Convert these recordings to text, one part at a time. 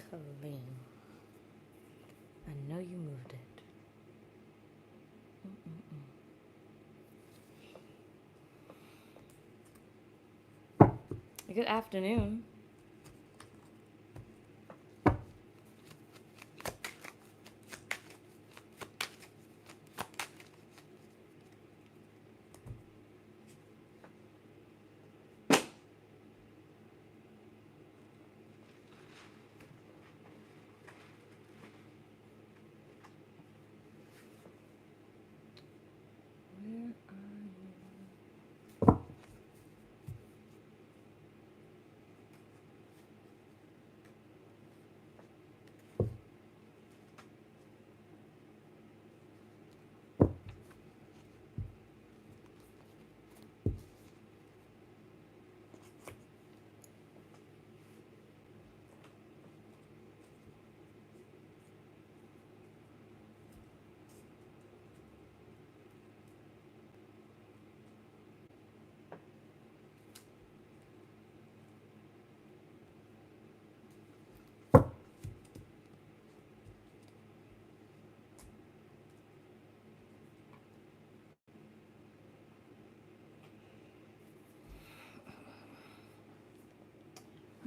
Clean. I know you moved it. Good afternoon. Where are you?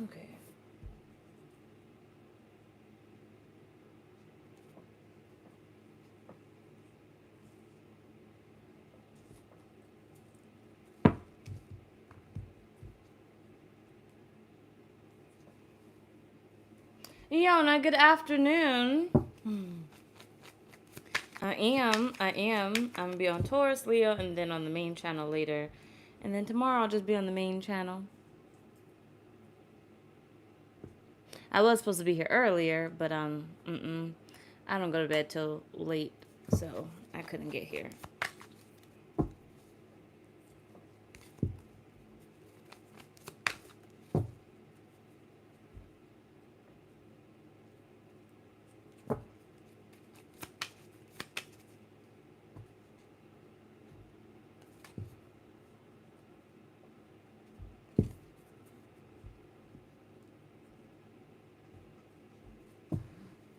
Okay. Yona, good afternoon. I am. I'm gonna be on Taurus, Leo, and then on the main channel later. And then tomorrow I'll just be on the main channel. I was supposed to be here earlier, but I don't go to bed till late, so I couldn't get here.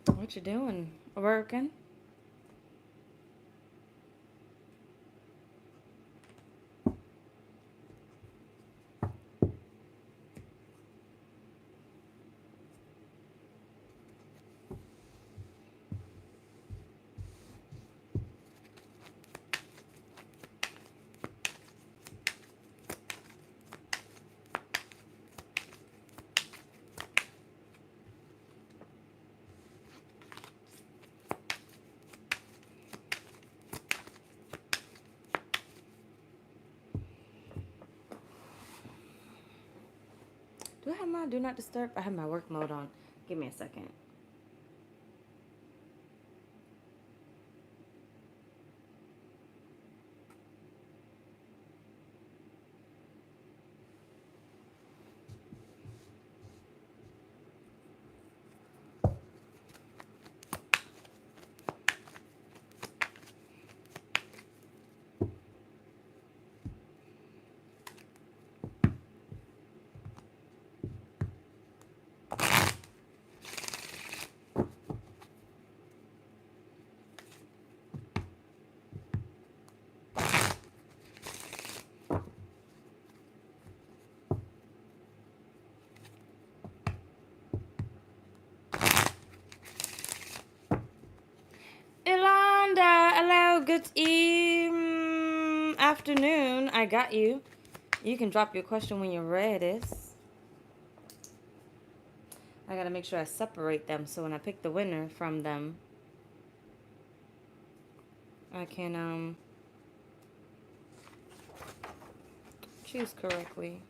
What you doing? Working? Do I have my do not disturb? I have my work mode on. Give me a second. Ilonda, hello, good afternoon. I got you. You can drop your question when you're ready. I gotta make sure I separate them so when I pick the winner from them, I can choose correctly.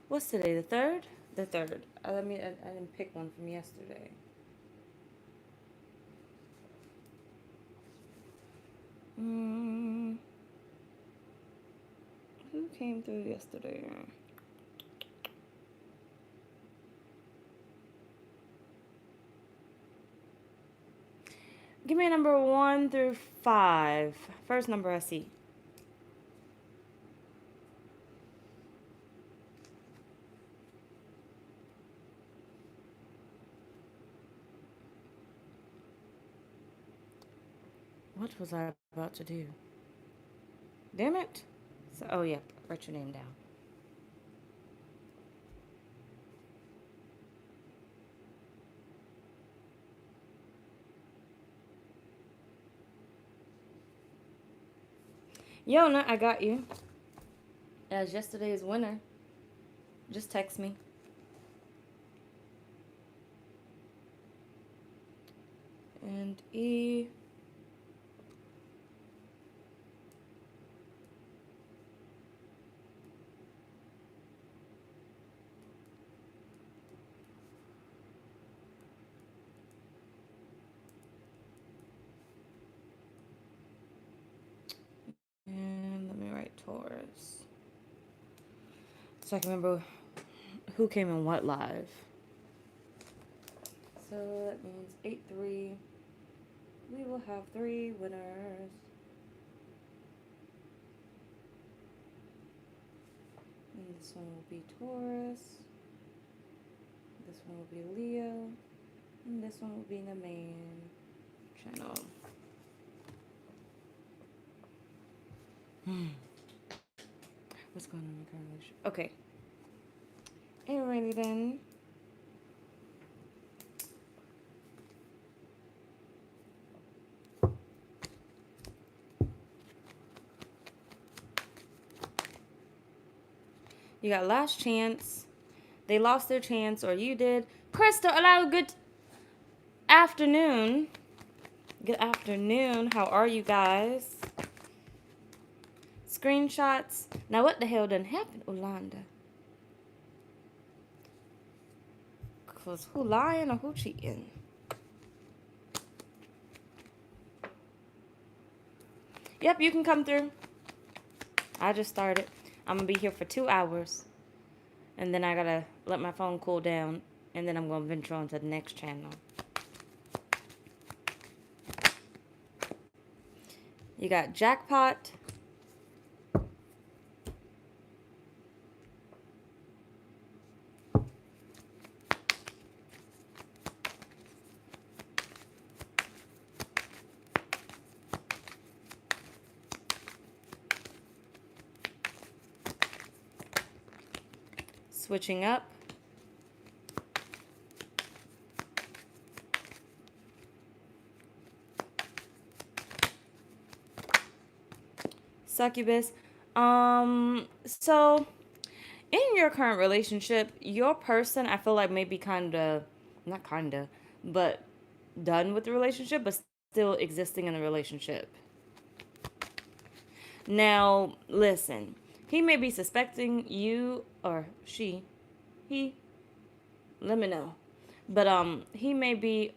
What's today? The 3rd? The 3rd. I didn't pick one from yesterday. Who came through yesterday? Give me a number 1 through 5. First number I see. What was I about to do? Damn it. So, oh, yeah. Write your name down. Yona, I got you. As yesterday's winner. Just text me. And E. And let me write Taurus. So I can remember who came in what live. So that means 8-3. We will have 3 winners. And this one will be Taurus. This one will be Leo. And this one will be the main channel. What's going on in the current relationship? Okay. Alrighty then. You got last chance. They lost their chance, or you did. Krista, hello, good afternoon. Good afternoon. How are you guys? Screenshots. Now, what the hell done happened, Olanda? Because who lying or who cheating? Yep, you can come through. I just started. I'm going to be here for 2 hours. And then I got to let my phone cool down. And then I'm going to venture on to the next channel. You got Jackpot. Switching up. Succubus. So in your current relationship, your person, I feel like maybe not kinda, but done with the relationship, but still existing in the relationship. Now, listen, he may be suspecting you, or he, let me know. But he may be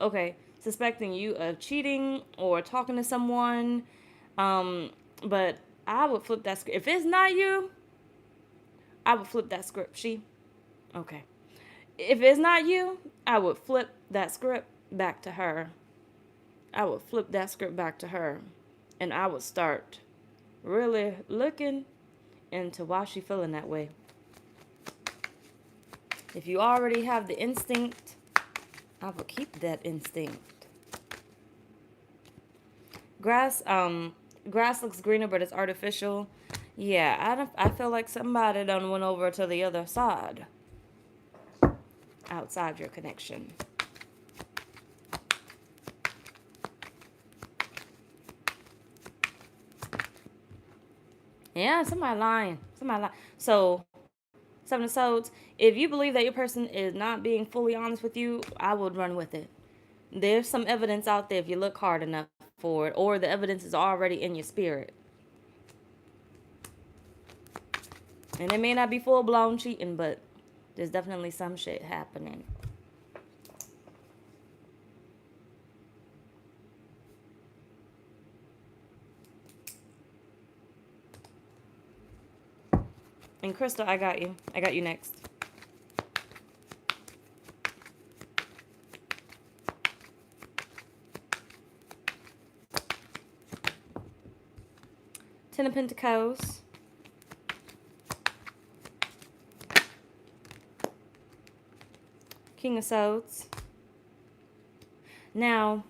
suspecting you of cheating or talking to someone. But I would flip that script. If it's not you, I would flip that script. Okay. If it's not you, I would flip that script back to her. I would flip that script back to her. And I would start really looking into why she feeling that way. If you already have the instinct, I would keep that instinct. Grass looks greener, but it's artificial. Yeah, I feel like somebody done went over to the other side. Outside your connection. Yeah, somebody lying. So, 7 of Swords, if you believe that your person is not being fully honest with you, I would run with it. There's some evidence out there if you look hard enough for it, or the evidence is already in your spirit. And it may not be full-blown cheating, but there's definitely some shit happening. And Crystal, I got you. I got you next. Ten of Pentacles. King of Swords. Now,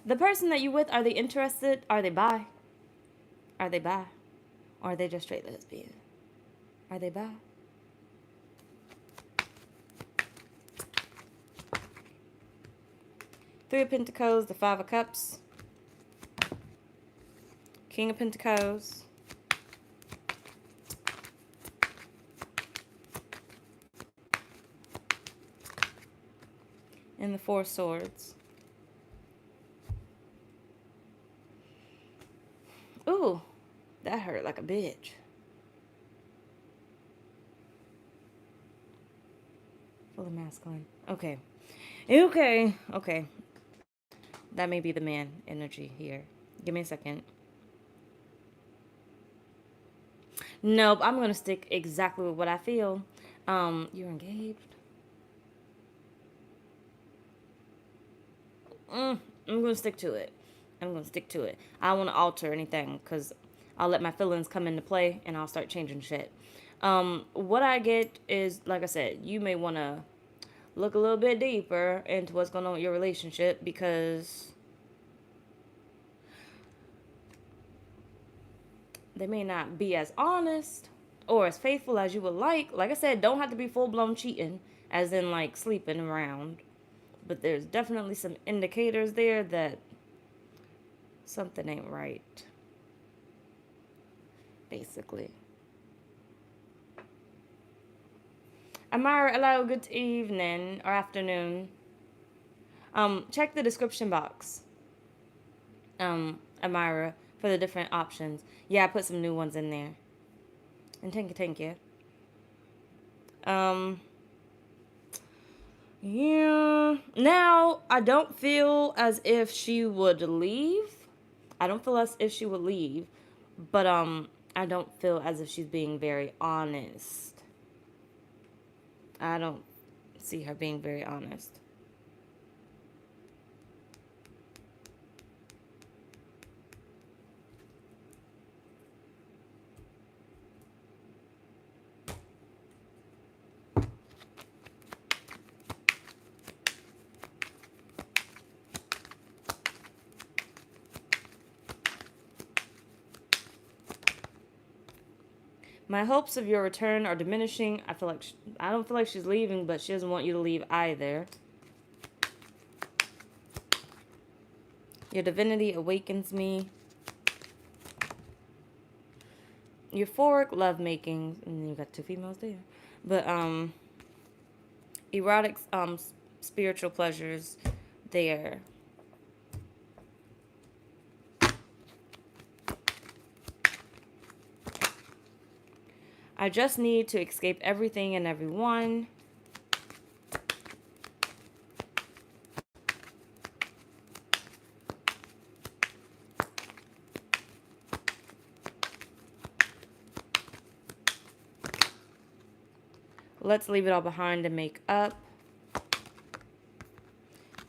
The person that you with, are they interested? Are they bi? Are they bi? Or are they just straight lesbian? Are they bi? Three of Pentacles, the Five of Cups, King of Pentacles, and the Four of Swords. Ooh, that hurt like a bitch. Fully masculine. Okay. Okay. That may be the man energy here. Give me a second. Nope, I'm going to stick exactly with what I feel. You're engaged? I'm going to stick to it. I don't want to alter anything because I'll let my feelings come into play and I'll start changing shit. What I get is, like I said, you may want to look a little bit deeper into what's going on with your relationship because they may not be as honest or as faithful as you would like. Like I said, don't have to be full-blown cheating, as in like sleeping around. But there's definitely some indicators there that something ain't right. Basically. Amara, hello, good evening or afternoon. Check the description box. Amara, for the different options. Yeah, I put some new ones in there. And thank you. Yeah. Now, I don't feel as if she would leave. But I don't feel as if she's being very honest. I don't see her being very honest. My hopes of your return are diminishing. I don't feel like she's leaving, but she doesn't want you to leave either. Your divinity awakens me. Euphoric lovemaking, and you got two females there. But erotic spiritual pleasures there. I just need to escape everything and everyone. Let's leave it all behind and make up.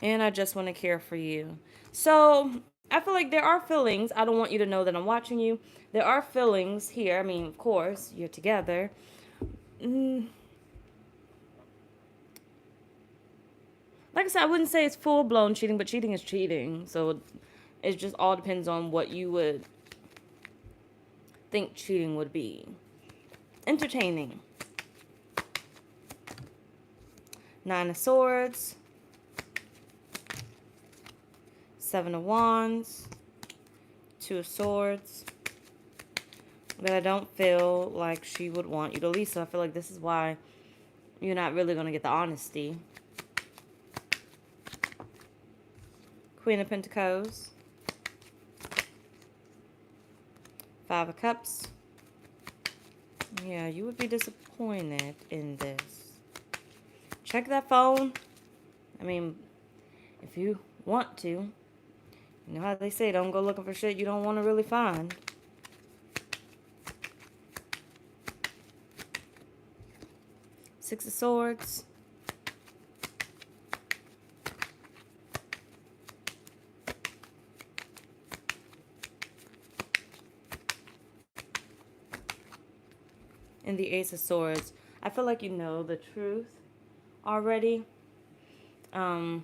And I just want to care for you. So, I feel like there are feelings. I don't want you to know that I'm watching you. There are feelings here. I mean, of course, you're together. Like I said, I wouldn't say it's full-blown cheating, but cheating is cheating. So, it just all depends on what you would think cheating would be. Entertaining. Nine of Swords. Seven of Wands. Two of Swords. But I don't feel like she would want you to leave. So I feel like this is why you're not really going to get the honesty. Queen of Pentacles. Five of Cups. Yeah, you would be disappointed in this. Check that phone. I mean, if you want to. You know how they say, don't go looking for shit you don't want to really find. Six of Swords. And the Ace of Swords. I feel like you know the truth already. Yeah,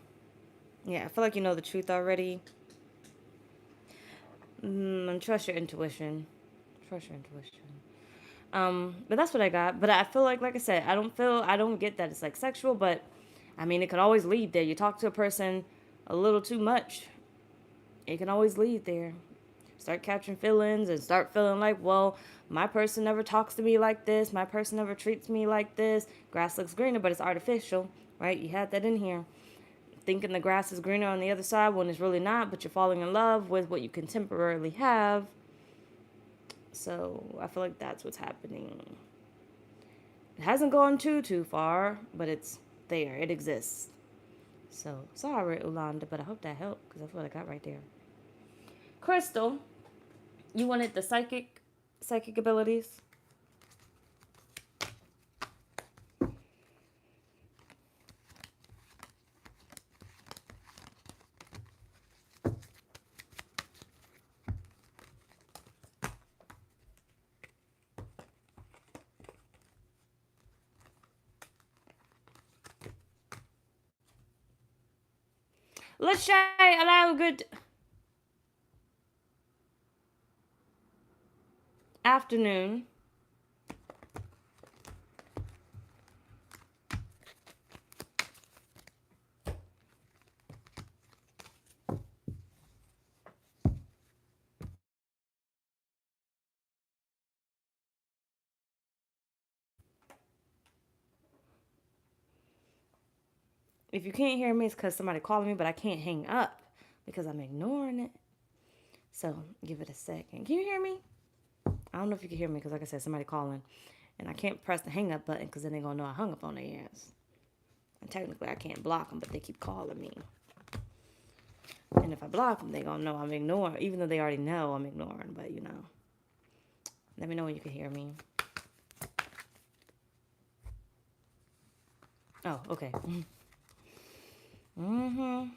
I feel like you know the truth already. Trust your intuition. Trust your intuition. But that's what I got. But I feel like I said, I don't get that it's like sexual, but I mean, it could always lead there. You talk to a person a little too much, it can always lead there. Start catching feelings and start feeling like, well, my person never talks to me like this. My person never treats me like this. Grass looks greener, but it's artificial, right? You had that in here. Thinking the grass is greener on the other side when it's really not, but you're falling in love with what you can temporarily have. So I feel like that's what's happening. It hasn't gone too far, but it's there. It exists. So sorry, Ulanda, but I hope that helped because that's what I got right there. Crystal, you wanted the psychic abilities. Let's say allow good afternoon. If you can't hear me, it's because somebody calling me, but I can't hang up because I'm ignoring it. So give it a second. Can you hear me? I don't know if you can hear me because, like I said, somebody calling. And I can't press the hang up button because then they're going to know I hung up on their ass. And technically, I can't block them, but they keep calling me. And if I block them, they're going to know I'm ignoring, even though they already know I'm ignoring. But, you know, let me know when you can hear me. Oh, okay. Mm-hmm.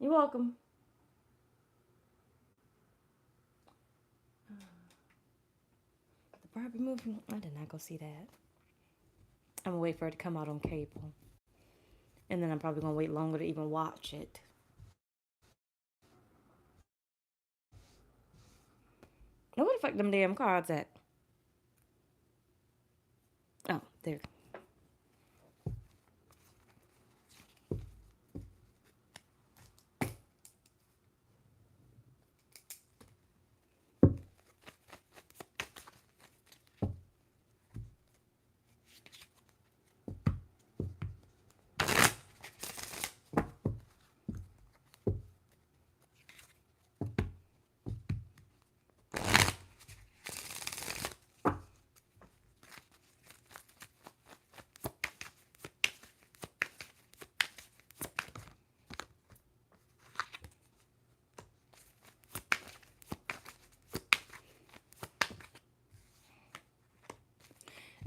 You're welcome. The Barbie movie? I did not go see that. I'm going to wait for it to come out on cable. And then I'm probably going to wait longer to even watch it. Now, where the fuck them damn cards at? Oh, there.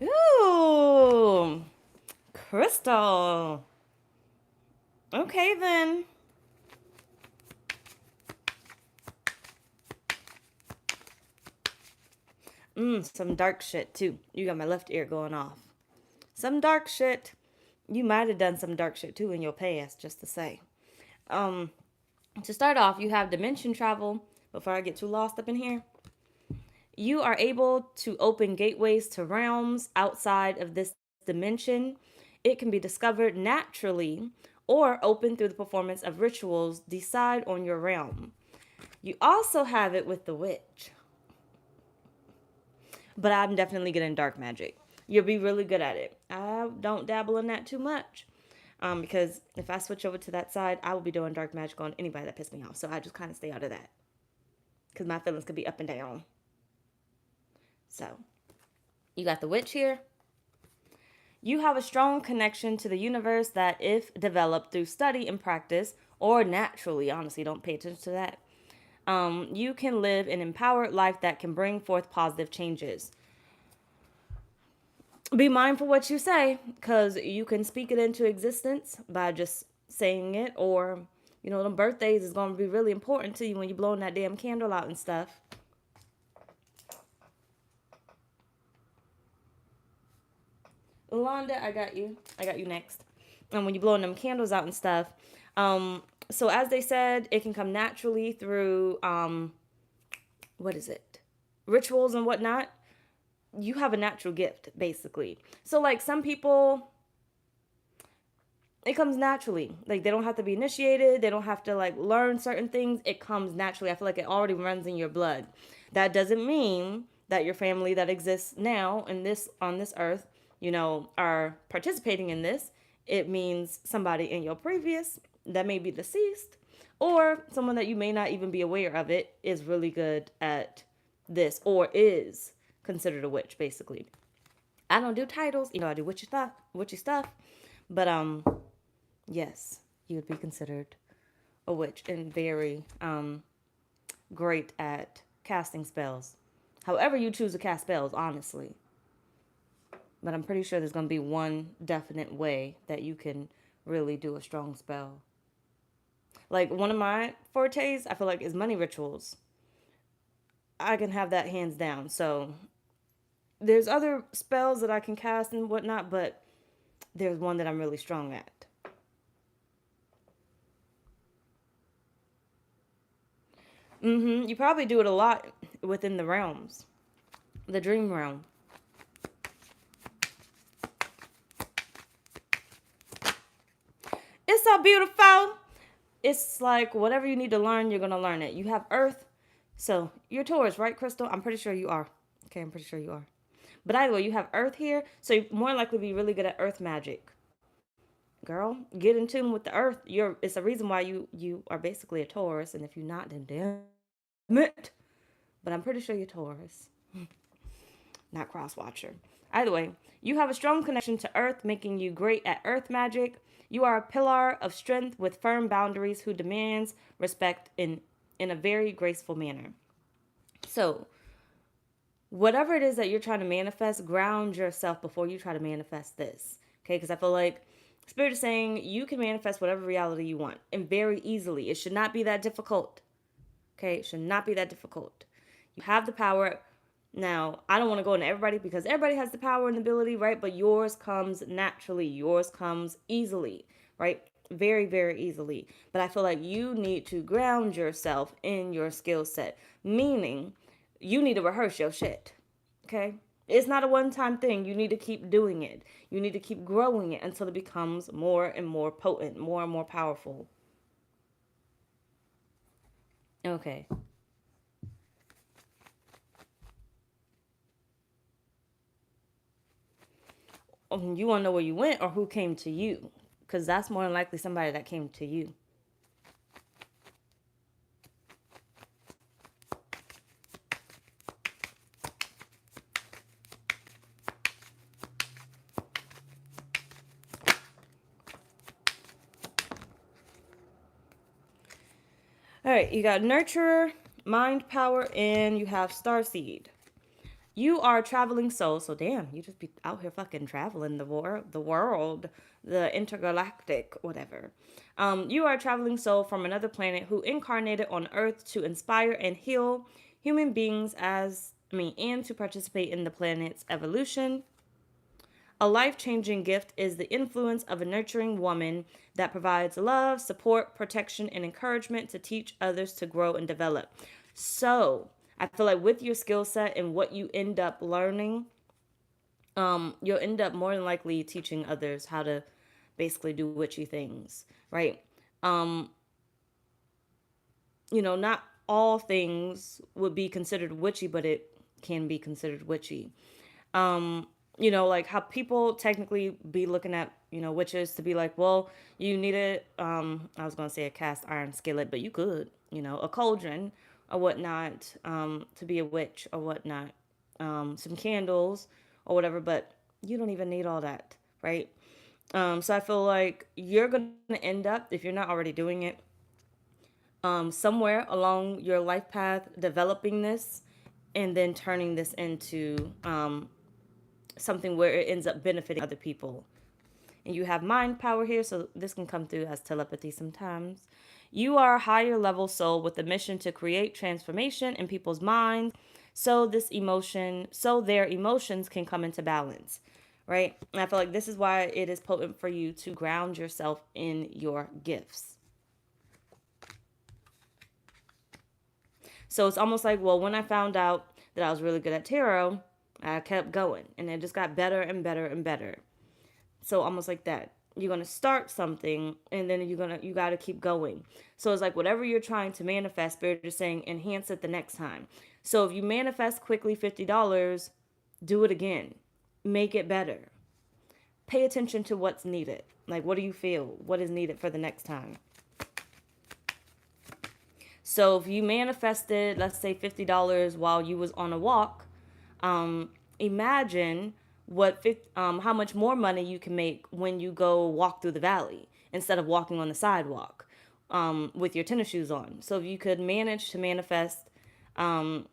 Ooh, Crystal. Okay, then. Some dark shit, too. You got my left ear going off. Some dark shit. You might have done some dark shit, too, in your past, just to say. To start off, you have dimension travel. Before I get too lost up in here, you are able to open gateways to realms outside of this dimension. It can be discovered naturally or opened through the performance of rituals. Decide on your realm. You also have it with the witch. But I'm definitely getting dark magic. You'll be really good at it. I don't dabble in that too much. Because if I switch over to that side, I will be doing dark magic on anybody that pissed me off. So I just kind of stay out of that. Because my feelings could be up and down. So, you got the witch here. You have a strong connection to the universe that, if developed through study and practice, or naturally, honestly, don't pay attention to that, You can live an empowered life that can bring forth positive changes. Be mindful what you say, because you can speak it into existence by just saying it, or the birthdays is going to be really important to you when you're blowing that damn candle out and stuff. Yolanda, I got you next. And when you're blowing them candles out and stuff, so as they said, it can come naturally through what is it, rituals and whatnot. You have a natural gift, basically. So like some people, it comes naturally. Like they don't have to be initiated. They don't have to like learn certain things. It comes naturally. I feel like it already runs in your blood. That doesn't mean that your family that exists now in this on this earth, are participating in this. It means somebody in your previous that may be deceased, or someone that you may not even be aware of it is really good at this, or is considered a witch, basically. I don't do titles, I do witchy stuff, but yes, you would be considered a witch and very great at casting spells. However you choose to cast spells, honestly. But I'm pretty sure there's going to be one definite way that you can really do a strong spell. Like one of my fortes, I feel like, is money rituals. I can have that hands down. So there's other spells that I can cast and whatnot, but there's one that I'm really strong at. You probably do it a lot within the realms, the dream realm. It's so beautiful. It's like whatever you need to learn, you're gonna learn it. You have Earth, so you're Taurus, right, Crystal? I'm pretty sure you are. Okay, I'm pretty sure you are. But either way, you have Earth here, so you're more likely to be really good at Earth magic. Girl, get in tune with the Earth. It's a reason why you are basically a Taurus, and if you're not, then damn it. But I'm pretty sure you're Taurus, not cross watcher. Either way, you have a strong connection to Earth, making you great at Earth magic. You are a pillar of strength with firm boundaries who demands respect in a very graceful manner. So, whatever it is that you're trying to manifest, ground yourself before you try to manifest this. Okay? Because I feel like Spirit is saying you can manifest whatever reality you want and very easily. It should not be that difficult. Okay? It should not be that difficult. You have the power. Now, I don't want to go into everybody because everybody has the power and ability, right? But yours comes naturally. Yours comes easily, right? Very, very easily. But I feel like you need to ground yourself in your skill set, meaning you need to rehearse your shit. Okay? It's not a one time thing. You need to keep doing it. You need to keep growing it until it becomes more and more potent, more and more powerful. Okay. You want to know where you went or who came to you? Because that's more than likely somebody that came to you. All right, you got nurturer, mind power, and you have starseed. You are a traveling soul, so damn, you just be out here fucking traveling the intergalactic, whatever. You are a traveling soul from another planet who incarnated on Earth to inspire and heal human beings and to participate in the planet's evolution. A life changing gift is the influence of a nurturing woman that provides love, support, protection, and encouragement to teach others to grow and develop. So, I feel like with your skill set and what you end up learning, you'll end up more than likely teaching others how to basically do witchy things, right? Um, not all things would be considered witchy, but it can be considered witchy. Like how people technically be looking at, witches to be like, well, you needed, I was going to say a cast iron skillet, but you could, a cauldron or whatnot, to be a witch or whatnot, some candles or whatever, but you don't even need all that, right? So I feel like you're going to end up, if you're not already doing it, somewhere along your life path, developing this, and then turning this into something where it ends up benefiting other people. And you have mind power here, so this can come through as telepathy sometimes. You are a higher level soul with a mission to create transformation in people's minds, so their emotions can come into balance, right? And I feel like this is why it is potent for you to ground yourself in your gifts. So it's almost like, well, when I found out that I was really good at tarot, I kept going and it just got better and better and better. So almost like that. You're going to start something and then you got to keep going. So it's like whatever you're trying to manifest, Spirit is saying enhance it the next time. So if you manifest quickly $50, do it again. Make it better. Pay attention to what's needed. Like, what do you feel? What is needed for the next time? So if you manifested, let's say $50 while you was on a walk, imagine how much more money you can make when you go walk through the valley instead of walking on the sidewalk with your tennis shoes on. So if you could manage to manifest, like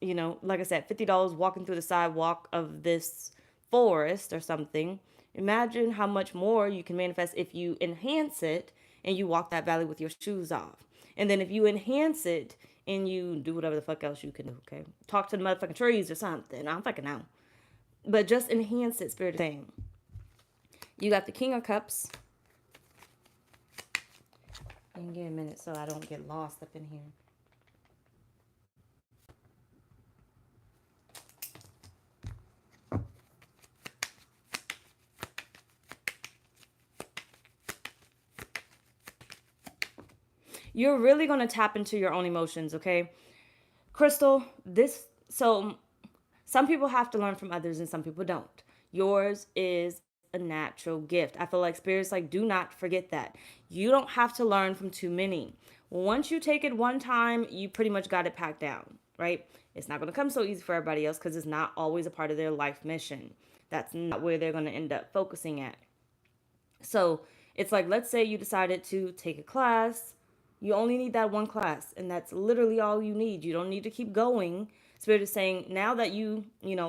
I said, $50 walking through the sidewalk of this forest or something, imagine how much more you can manifest if you enhance it and you walk that valley with your shoes off. And then if you enhance it and you do whatever the fuck else you can do, okay? Talk to the motherfucking trees or something. I don't fucking know. But just enhance it, Spirit is saying. You got the King of Cups. And give me a minute so I don't get lost up in here. You're really going to tap into your own emotions, okay? Crystal, some people have to learn from others and some people don't. Yours is a natural gift. I feel like Spirit's like, do not forget that. You don't have to learn from too many. Once you take it one time, you pretty much got it packed down, right? It's not going to come so easy for everybody else because it's not always a part of their life mission. That's not where they're going to end up focusing at. So it's like, let's say you decided to take a class. You only need that one class, and that's literally all you need. You don't need to keep going. Spirit is saying now that you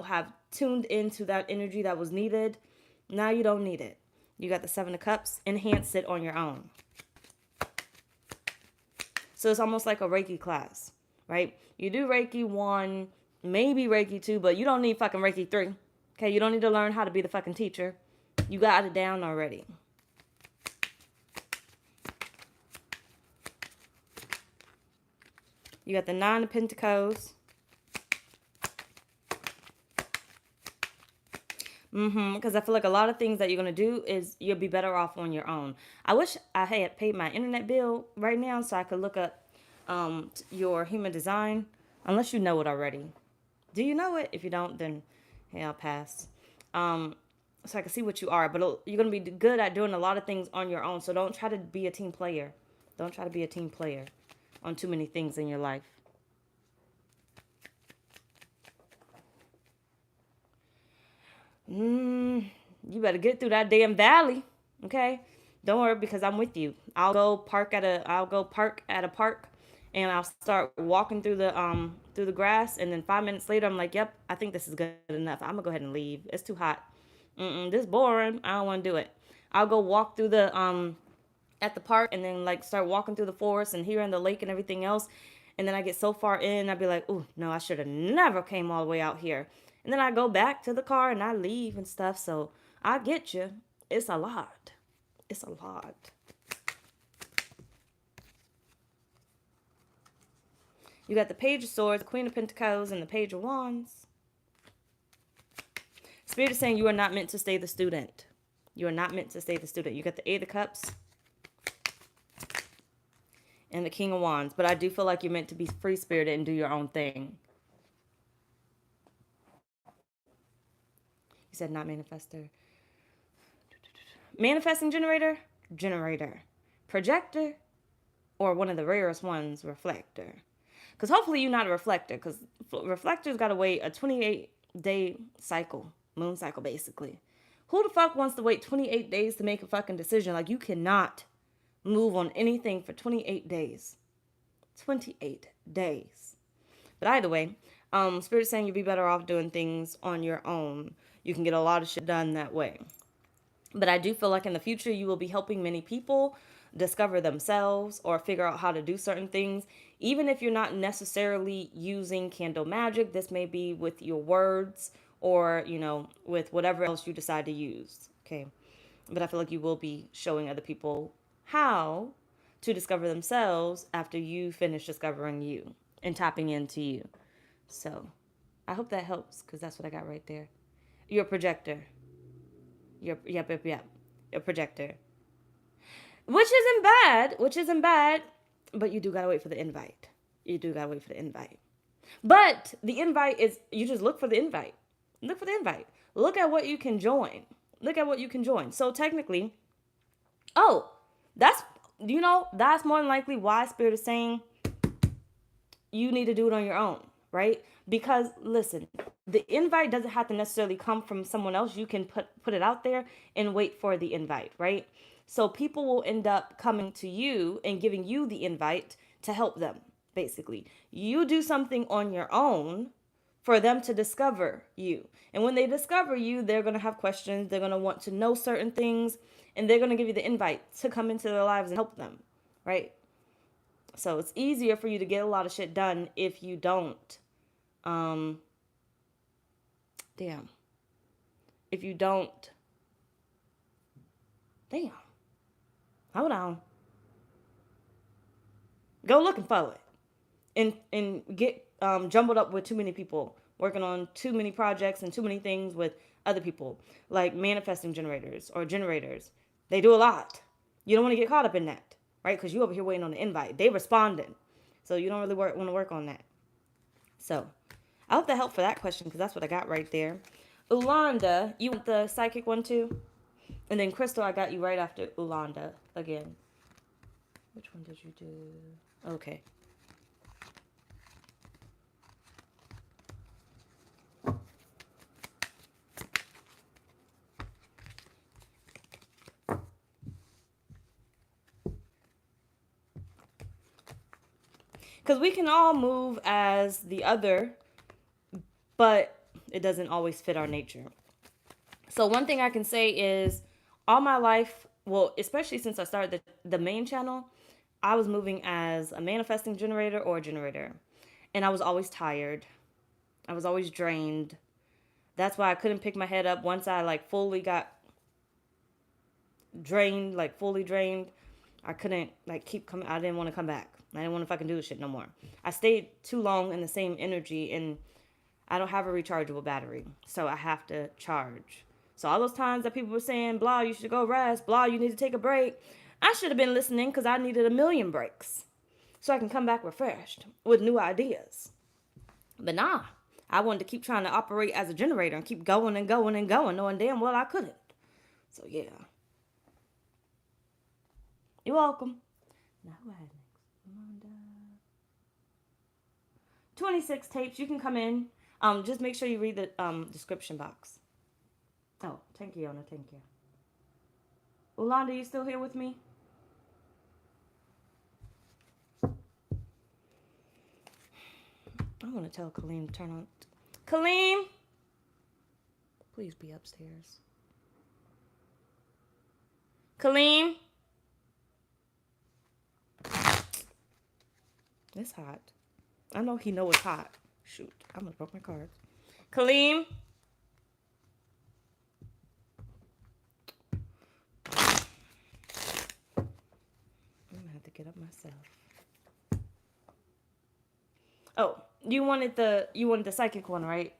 have tuned into that energy that was needed, now you don't need it. You got the Seven of Cups. Enhance it on your own. So it's almost like a Reiki class, right? You do Reiki 1, maybe Reiki 2, but you don't need fucking Reiki 3. Okay, you don't need to learn how to be the fucking teacher. You got it down already. You got the Nine of Pentacles. Because I feel like a lot of things that you're going to do is you'll be better off on your own. I wish I had paid my internet bill right now so I could look up your human design. Unless you know it already. Do you know it? If you don't, then hey, I'll pass. So I can see what you are. But you're going to be good at doing a lot of things on your own. So don't try to be a team player. Don't try to be a team player on too many things in your life. You better get through that damn valley, okay? Don't worry, because I'm with you. I'll go park at a park, and I'll start walking through the grass, and then 5 minutes later, I'm like, yep, I think this is good enough. I'm gonna go ahead and leave. It's too hot. This is boring. I don't want to do it. I'll go walk through at the park, and then like start walking through the forest and here in the lake and everything else. And then I get so far in, I'd be like, oh no, I should have never came all the way out here. And then I go back to the car and I leave and stuff. So I get you. It's a lot. It's a lot. You got the Page of Swords, the Queen of Pentacles, and the Page of Wands. Spirit is saying you are not meant to stay the student. You are not meant to stay the student. You got the Eight of Cups and the King of Wands. But I do feel like you're meant to be free-spirited and do your own thing. You said not manifester. Manifesting generator? Generator. Projector? Or one of the rarest ones, reflector. Because hopefully you're not a reflector. Because reflectors got to wait a 28-day cycle. Moon cycle, basically. Who the fuck wants to wait 28 days to make a fucking decision? Like, you cannot move on anything for 28 days. 28 days. But either way, Spirit's saying you'd be better off doing things on your own. You can get a lot of shit done that way. But I do feel like in the future, you will be helping many people discover themselves or figure out how to do certain things. Even if you're not necessarily using candle magic, this may be with your words or, with whatever else you decide to use. Okay. But I feel like you will be showing other people how to discover themselves after you finish discovering you and tapping into you. So I hope that helps because that's what I got right there. You're a projector. Yep. A projector. Which isn't bad, but you do gotta wait for the invite. But the invite is, you just look for the invite. Look at what you can join. So technically, oh, that's, that's more than likely why Spirit is saying you need to do it on your own, right? Because listen, the invite doesn't have to necessarily come from someone else. You can put it out there and wait for the invite, right? So people will end up coming to you and giving you the invite to help them, basically. You do something on your own for them to discover you. And when they discover you, they're going to have questions. They're going to want to know certain things, and they're going to give you the invite to come into their lives and help them, right? So it's easier for you to get a lot of shit done if you don't. If you don't. Damn. Hold on. Go looking for it. And get jumbled up with too many people working on too many projects and too many things with other people, like manifesting generators or generators. They do a lot. You don't want to get caught up in that, right? Because you over here waiting on the invite. They responding. So you don't really want to work on that. So I hope that helped for that question because that's what I got right there. Ulanda, you want the psychic one too? And then Crystal, I got you right after Ulanda again. Which one did you do? Okay. Because we can all move as the other, but it doesn't always fit our nature. So one thing I can say is all my life, well, especially since I started the main channel, I was moving as a manifesting generator or a generator. And I was always tired. I was always drained. That's why I couldn't pick my head up once I fully got drained, fully drained. I couldn't keep coming. I didn't want to come back. I didn't want to fucking do this shit no more. I stayed too long in the same energy, and I don't have a rechargeable battery, so I have to charge. So all those times that people were saying, blah, you should go rest, blah, you need to take a break, I should have been listening because I needed a million breaks so I can come back refreshed with new ideas. But nah, I wanted to keep trying to operate as a generator and keep going and going and going, knowing damn well I couldn't. So yeah. You're welcome. Now who I had next? 26 tapes. You can come in. Just make sure you read the description box. Oh, thank you, Yona. Thank you. Ulanda, you still here with me? I want to tell Kaleem to turn on. Kaleem! Please be upstairs. Kaleem! It's hot. I know he know it's hot. Shoot, I'm gonna broke my cards. Kaleem. I'm gonna have to get up myself. Oh, you wanted the psychic one, right?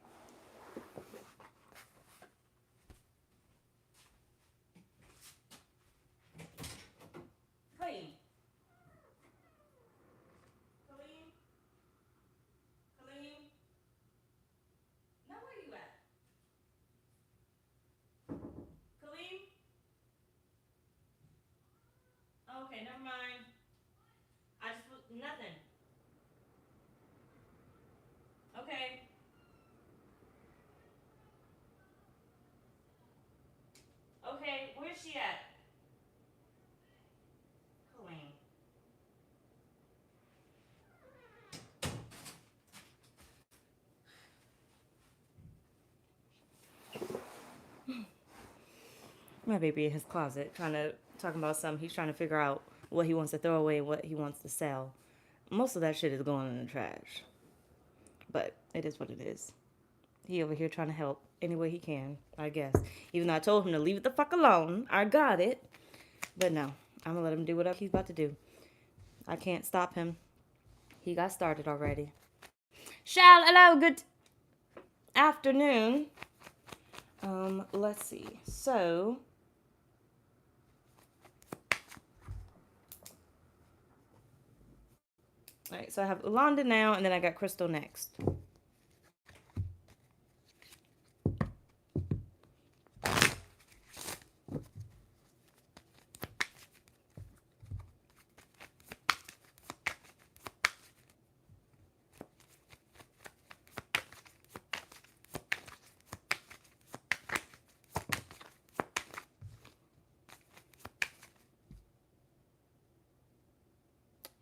Okay, never mind. I just nothing. Okay. Okay, where's she at? Colleen. My baby in his closet, talking about something. He's trying to figure out what he wants to throw away and what he wants to sell. Most of that shit is going in the trash. But it is what it is. He over here trying to help any way he can, I guess. Even though I told him to leave it the fuck alone. I got it. But no, I'm gonna let him do whatever he's about to do. I can't stop him. He got started already. Hello, good afternoon. Let's see. So, all right, so I have Ulanda now, and then I got Crystal next.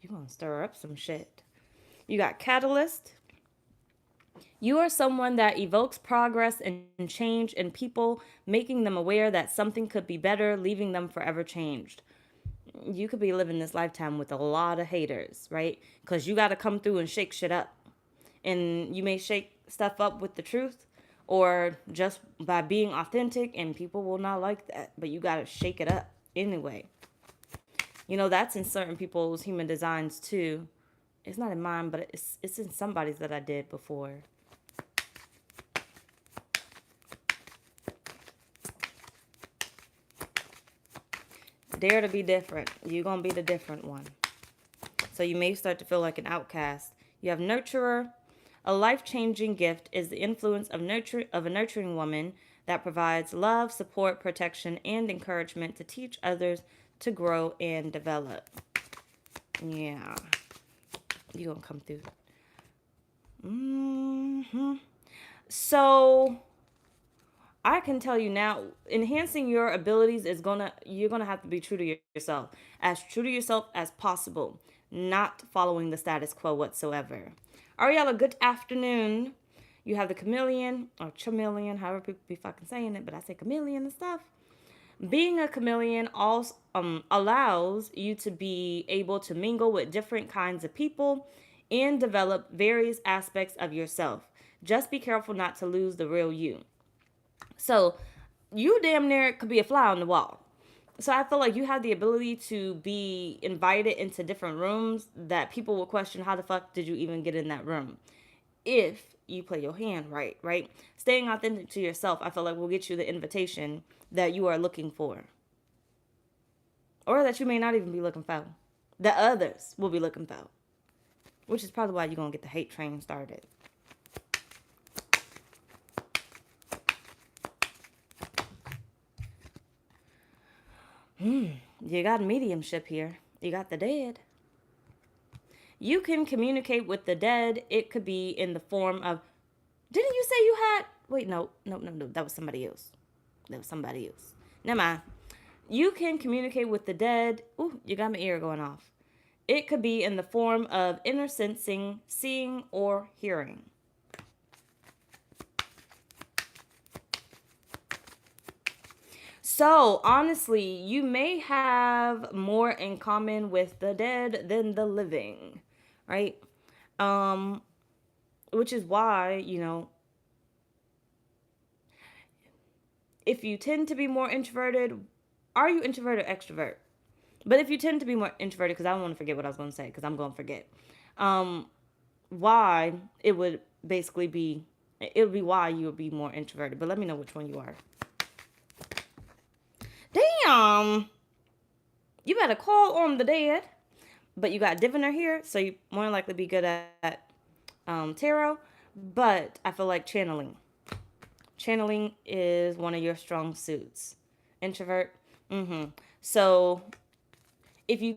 You're gonna stir up some shit. You got Catalyst. You are someone that evokes progress and change in people, making them aware that something could be better, leaving them forever changed. You could be living this lifetime with a lot of haters, right? Because you got to come through and shake shit up. And you may shake stuff up with the truth or just by being authentic, and people will not like that. But you got to shake it up anyway. You know, that's in certain people's human designs too. It's not in mine, but it's in somebody's that I did before. Dare to be different. You're going to be the different one. So you may start to feel like an outcast. You have Nurturer. A life-changing gift is the influence of a nurturing woman that provides love, support, protection, and encouragement to teach others to grow and develop. Yeah. You're going to come through. So I can tell you now, enhancing your abilities you're gonna have to be true to yourself. As true to yourself as possible. Not following the status quo whatsoever. Ariella, good afternoon. You have the chameleon, or chameleon, however people be fucking saying it, but I say chameleon and stuff. Being a chameleon also allows you to be able to mingle with different kinds of people and develop various aspects of yourself. Just be careful not to lose the real you. So you damn near could be a fly on the wall. So I feel like you have the ability to be invited into different rooms that people will question, how the fuck did you even get in that room? If you play your hand right, right? Staying authentic to yourself, I feel like will get you the invitation that you are looking for. Or that you may not even be looking for. That others will be looking for. Which is probably why you're going to get the hate train started. You got mediumship here. You got the dead. You can communicate with the dead. It could be in the form of... Didn't you say you had... Wait, no. That was somebody else. Never mind. You can communicate with the dead. Ooh, you got my ear going off. It could be in the form of inner sensing, seeing, or hearing. So, honestly, you may have more in common with the dead than the living, right? Which is why, if you tend to be more introverted, are you introvert or extrovert? But if you tend to be more introverted, because I don't want to forget what I was going to say, because I'm going to forget. Why it would basically be, it would be why you would be more introverted. But let me know which one you are. Damn. You better call on the dead. But you got diviner here, so you more likely be good at tarot. But I feel like channeling. Channeling is one of your strong suits. Introvert. So if you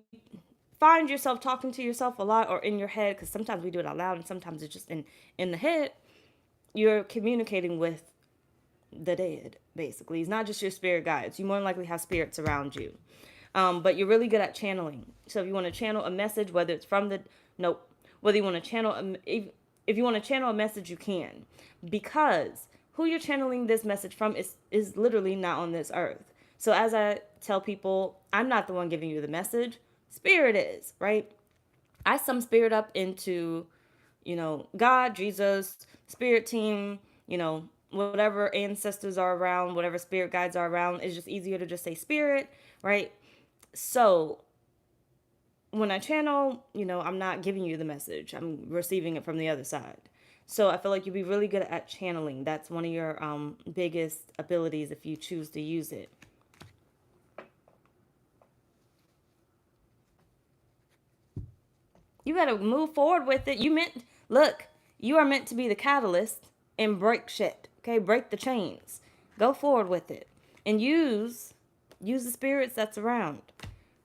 find yourself talking to yourself a lot or in your head, because sometimes we do it out loud and sometimes it's just in the head, you're communicating with the dead, basically. It's not just your spirit guides. You more than likely have spirits around you. But you're really good at channeling. So if you want to channel a message, whether it's from whether you want to channel, if you want to channel a message, you can. Because who you're channeling this message from is literally not on this earth. So as I tell people, I'm not the one giving you the message. Spirit is, right? I sum spirit up into, God, Jesus, spirit team, whatever ancestors are around, whatever spirit guides are around. It's just easier to just say spirit, right? So when I channel, I'm not giving you the message. I'm receiving it from the other side. So I feel like you'd be really good at channeling. That's one of your biggest abilities if you choose to use it. You got to move forward with it. Look, you are meant to be the catalyst and break shit. Okay, break the chains. Go forward with it and use the spirits that's around,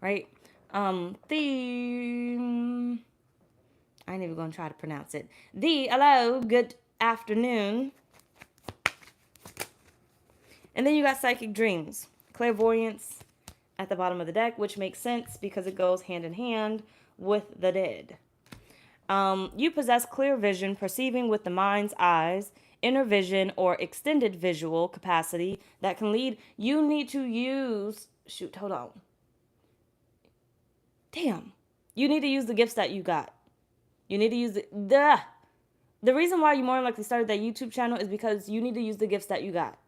right? The I ain't even gonna try to pronounce it. Hello, good afternoon. And then you got psychic dreams, clairvoyance at the bottom of the deck, which makes sense because it goes hand in hand with the dead. You possess clear vision, perceiving with the mind's eyes, inner vision, or extended visual capacity that can lead. You need to use. Shoot, hold on. Damn. You need to use the gifts that you got. You need to use the reason why you more likely started that YouTube channel is because you need to use the gifts that you got.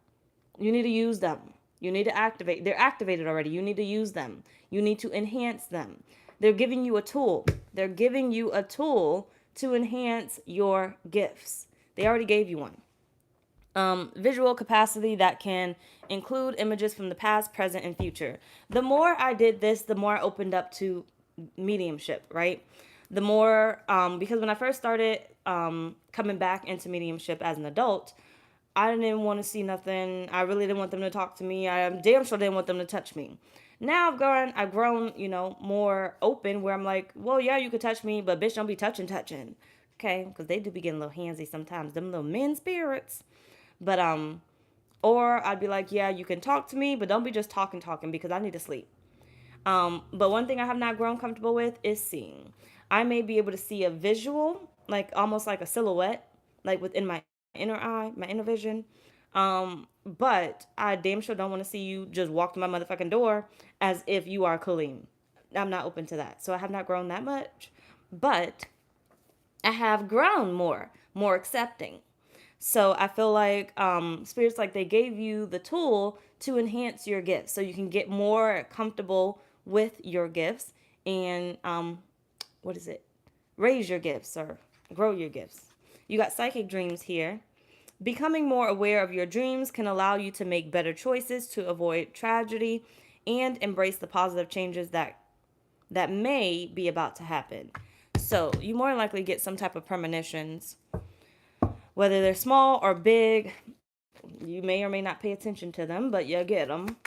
You need to use them. You need to activate. They're activated already. You need to use them. You need to enhance them. They're giving you a tool. They're giving you a tool to enhance your gifts. They already gave you one. Visual capacity that can include images from the past, present, and future. The more I did this, the more I opened up to mediumship, right? The more, because when I first started coming back into mediumship as an adult, I didn't want to see nothing. I really didn't want them to talk to me. I damn sure didn't want them to touch me. Now I've grown, more open where I'm like, well, yeah, you could touch me, but bitch, don't be touching. Okay? Because they do be getting a little handsy sometimes. Them little men spirits. But, or I'd be like, yeah, you can talk to me, but don't be just talking because I need to sleep. But one thing I have not grown comfortable with is seeing. I may be able to see a visual, like almost like a silhouette, like within my inner eye, my inner vision. But I damn sure don't want to see you just walk to my motherfucking door as if you are Kaleem. I'm not open to that. So I have not grown that much, but I have grown more accepting. So I feel like spirits, like, they gave you the tool to enhance your gifts so you can get more comfortable with your gifts and raise your gifts or grow your gifts. You got psychic dreams here. Becoming more aware of your dreams can allow you to make better choices to avoid tragedy and embrace the positive changes that may be about to happen. So you more likely get some type of premonitions, whether they're small or big. You may or may not pay attention to them, but you get them.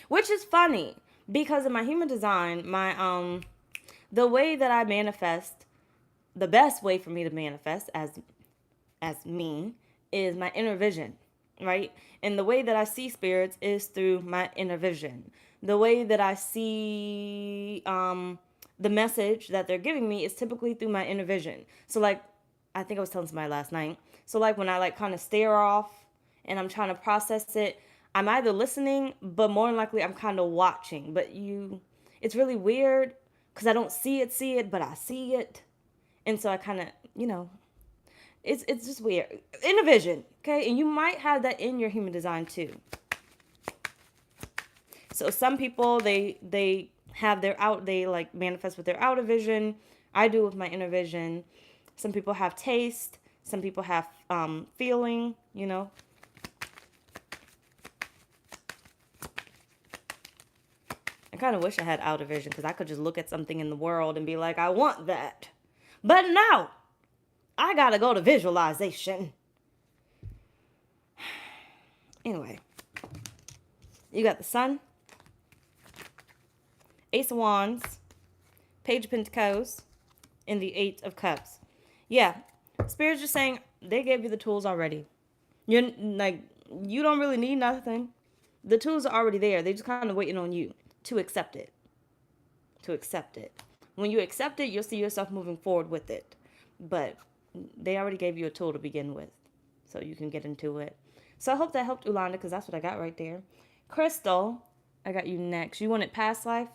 Which is funny because in my human design, the way that I manifest, the best way for me to manifest as me is my inner vision, right? And the way that I see spirits is through my inner vision. The way that I see the message that they're giving me is typically through my inner vision. So, like, I think I was telling somebody last night. So, like, when I like kind of stare off and I'm trying to process it, I'm either listening, but more than likely I'm kind of watching. But it's really weird because I don't see it, but I see it. And so I kind of, it's just weird. Inner vision, okay? And you might have that in your human design too. So some people, they have they like manifest with their outer vision. I do with my inner vision. Some people have taste. Some people have feeling, I kind of wish I had outer vision because I could just look at something in the world and be like, I want that. But no, I gotta go to visualization. Anyway, you got the Sun, Ace of Wands, Page of Pentacles, and the Eight of Cups. Yeah, Spirit's just saying they gave you the tools already. You're like, you don't really need nothing. The tools are already there. They're just kind of waiting on you to accept it. When you accept it, you'll see yourself moving forward with it. But they already gave you a tool to begin with, so you can get into it. So I hope that helped, Ulanda, because that's what I got right there. Crystal, I got you next. You wanted past life?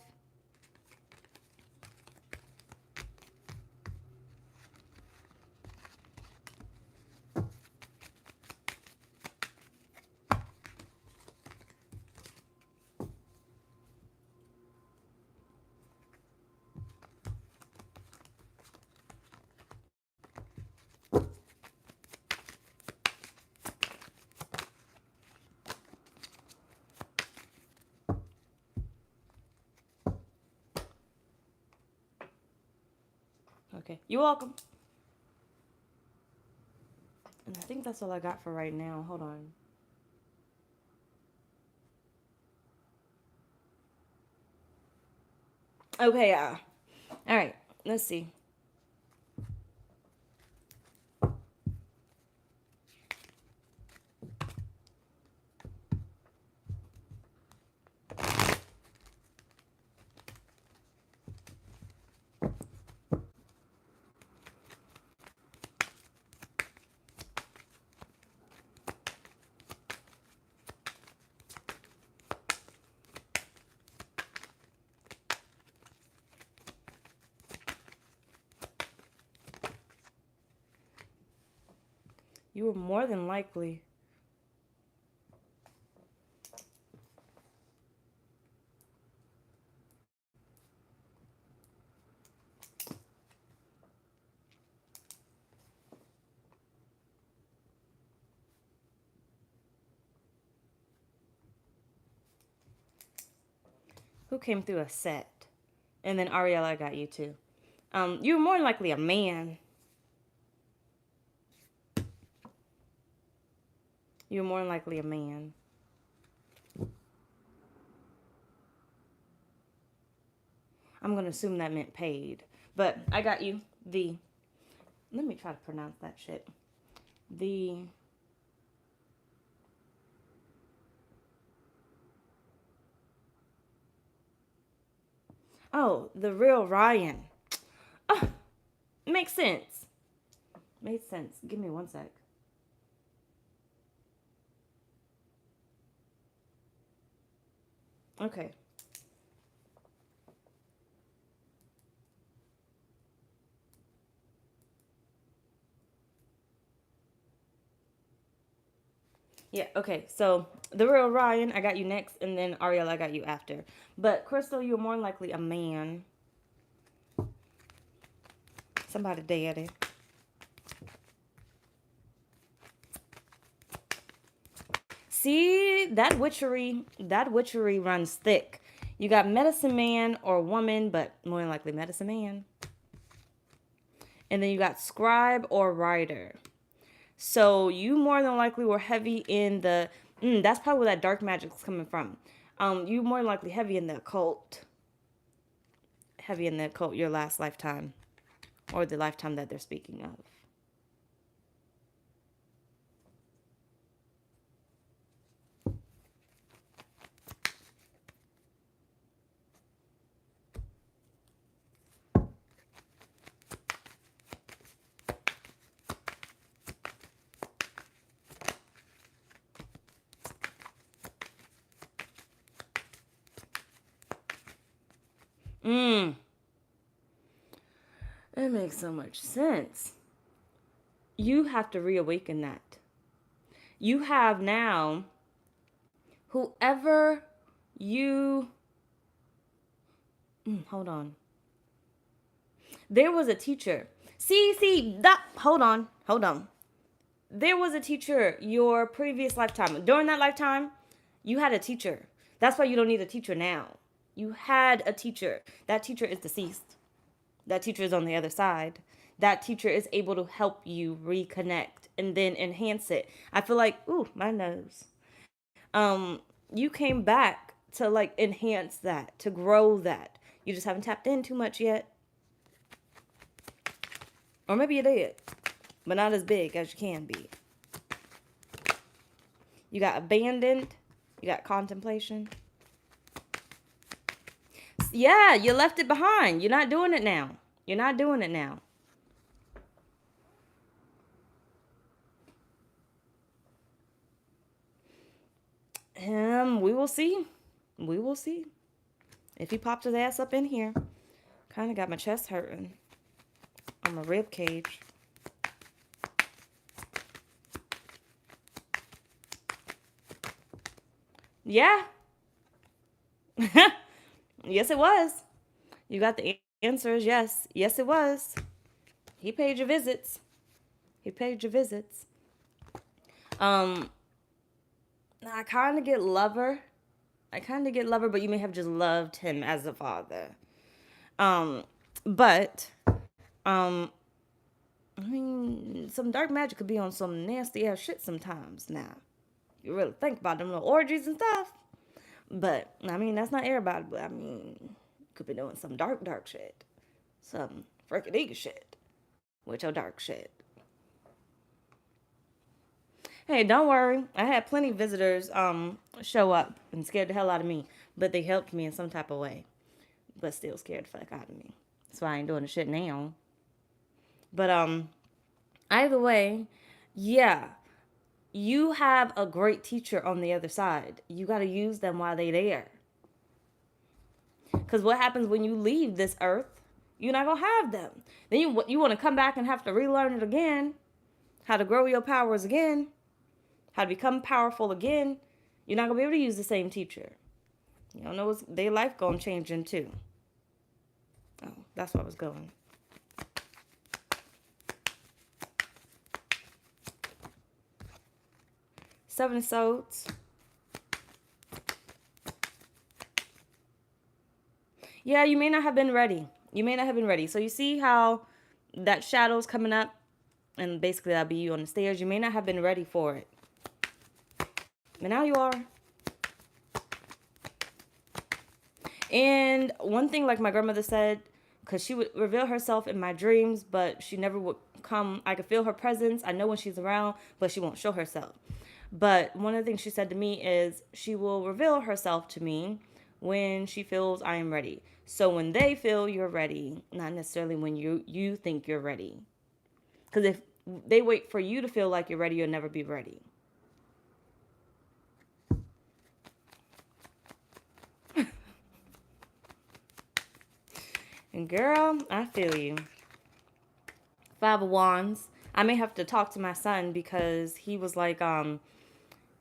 Okay, you're welcome. And I think that's all I got for right now. Hold on. Okay, all right, let's see. You were more than likely. Who came through a set? And then Ariella, I got you too. You were more than likely a man. You were more than likely a man. I'm going to assume that meant paid. But I got you. Let me try to pronounce that shit. The real Ryan. Oh, makes sense. Made sense. Give me one sec. Okay. Yeah, okay. So the real Ryan, I got you next, and then Ariel, I got you after. But Crystal, you're more likely a man. Somebody daddy. See, that witchery runs thick. You got medicine man or woman, but more than likely medicine man. And then you got scribe or writer. So you more than likely were heavy in the, that's probably where that dark magic's coming from. You more than likely heavy in the occult. Heavy in the occult your last lifetime. Or the lifetime that they're speaking of. It makes so much sense. You have to reawaken that. You have now, whoever you, hold on. There was a teacher. Hold on. There was a teacher your previous lifetime. During that lifetime, you had a teacher. That's why you don't need a teacher now. You had a teacher. That teacher is deceased. That teacher is on the other side. That teacher is able to help you reconnect and then enhance it. I feel like, my nose. You came back to like enhance that, to grow that. You just haven't tapped in too much yet. Or maybe you did, but not as big as you can be. You got abandoned. You got contemplation. Yeah, you left it behind. You're not doing it now. You're not doing it now. We will see. We will see. If he pops his ass up in here. Kind of got my chest hurting on my rib cage. Yeah. Yes, it was. You got the answers. Yes. Yes, it was. He paid your visits. He paid your visits. Um, I kind of get lover. I kind of get lover, but you may have just loved him as a father. Um, but um, I mean, some dark magic could be on some nasty ass shit sometimes. Now, you really think about them little orgies and stuff. But I mean, that's not everybody. But I mean, could be doing some dark shit, some freaking shit with your dark shit. Hey, don't worry. I had plenty of visitors show up and scared the hell out of me, but they helped me in some type of way. But still scared the fuck out of me. That's why I ain't doing the shit now. But either way, yeah, you have a great teacher on the other side. You got to use them while they there. Because what happens when you leave this earth? You're not gonna have them. Then you want to come back and have to relearn it again, how to grow your powers again, how to become powerful again. You're not gonna be able to use the same teacher. You don't know what's their life gonna change into. Oh, that's where I was going. Seven of Swords. Yeah, you may not have been ready. You may not have been ready. So you see how that shadow's coming up, and basically that'll be you on the stairs. You may not have been ready for it, but now you are. And one thing, like my grandmother said, because she would reveal herself in my dreams, but she never would come. I could feel her presence. I know when she's around, but she won't show herself. But one of the things she said to me is she will reveal herself to me when she feels I am ready. So when they feel you're ready, not necessarily when you think you're ready. Because if they wait for you to feel like you're ready, you'll never be ready. And girl, I feel you. Five of Wands. I may have to talk to my son because he was like,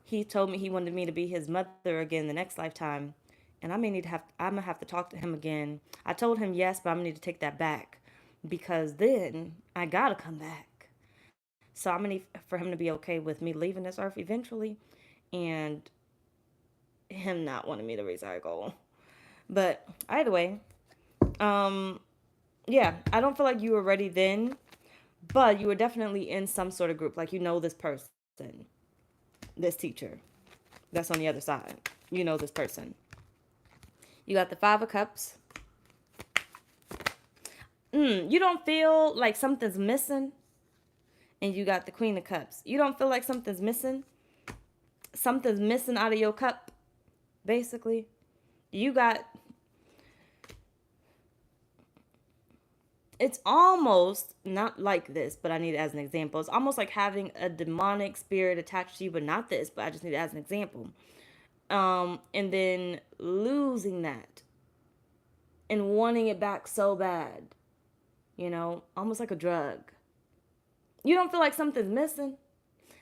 he told me he wanted me to be his mother again the next lifetime. And I'm gonna have to talk to him again. I told him yes, but I'm gonna need to take that back because then I gotta come back. So I'm gonna need for him to be okay with me leaving this earth eventually, and him not wanting me to recycle. But either way, um, yeah, I don't feel like you were ready then, but you were definitely in some sort of group. Like you know this person, this teacher, that's on the other side. You know this person. You got the Five of Cups. You don't feel like something's missing. And you got the Queen of Cups. You don't feel like something's missing. Something's missing out of your cup, basically. You got... It's almost not like this, but I need it as an example. It's almost like having a demonic spirit attached to you, but not this, but I just need it as an example. And then losing that and wanting it back so bad, almost like a drug. You don't feel like something's missing.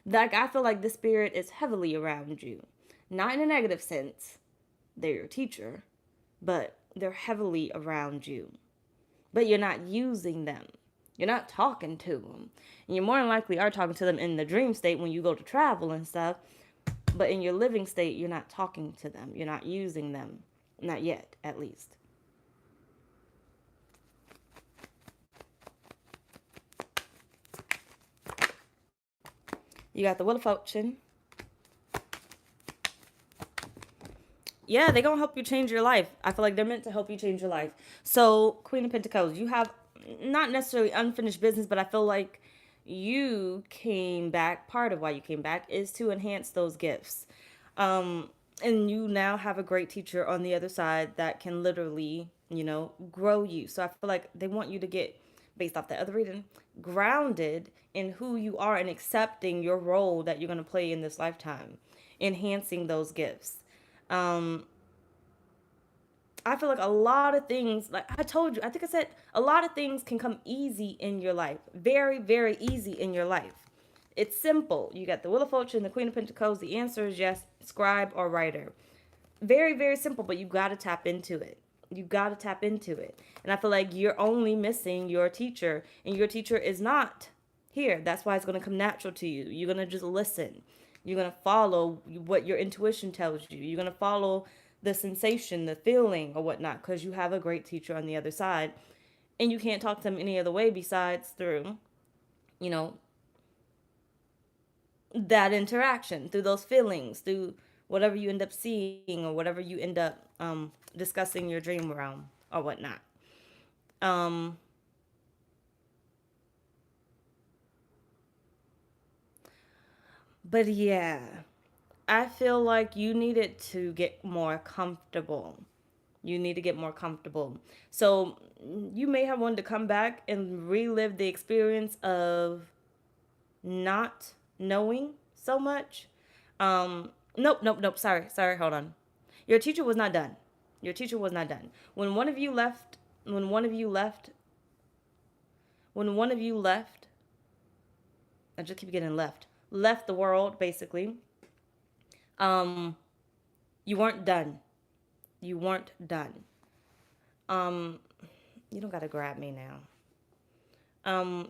Like I feel like the spirit is heavily around you, not in a negative sense. They're your teacher, but they're heavily around you. But you're not using them. You're not talking to them. And you more than likely are talking to them in the dream state when you go to travel and stuff. But in your living state, you're not talking to them. You're not using them. Not yet, at least. You got the Wheel of Fortune. Yeah, they're going to help you change your life. I feel like they're meant to help you change your life. So, Queen of Pentacles, you have not necessarily unfinished business, but I feel like you came back. Part of why you came back is to enhance those gifts. And you now have a great teacher on the other side that can literally, grow you. So I feel like they want you to get, based off the other reading, grounded in who you are and accepting your role that you're going to play in this lifetime, enhancing those gifts. Um, I feel like a lot of things, like I told you, I think I said a lot of things can come easy in your life. Very, very easy in your life. It's simple. You got the Wheel of Fortune, the Queen of Pentacles. The answer is yes, scribe or writer. Very, very simple, but you got to tap into it. You got to tap into it. And I feel like you're only missing your teacher, and your teacher is not here. That's why it's going to come natural to you. You're going to just listen. You're going to follow what your intuition tells you. You're going to follow the sensation, the feeling, or whatnot, because you have a great teacher on the other side. And you can't talk to them any other way besides through, you know, that interaction, through those feelings, through whatever you end up seeing or whatever you end up discussing your dream realm or whatnot. Um, but yeah, I feel like you needed to get more comfortable. You need to get more comfortable. So you may have wanted to come back and relive the experience of not knowing so much. Nope, nope, nope. Sorry, hold on. Your teacher was not done. Your teacher was not done. When one of you left, when one of you left, I just keep getting left the world, basically. Um, you weren't done. You weren't done. Um, you don't gotta grab me now.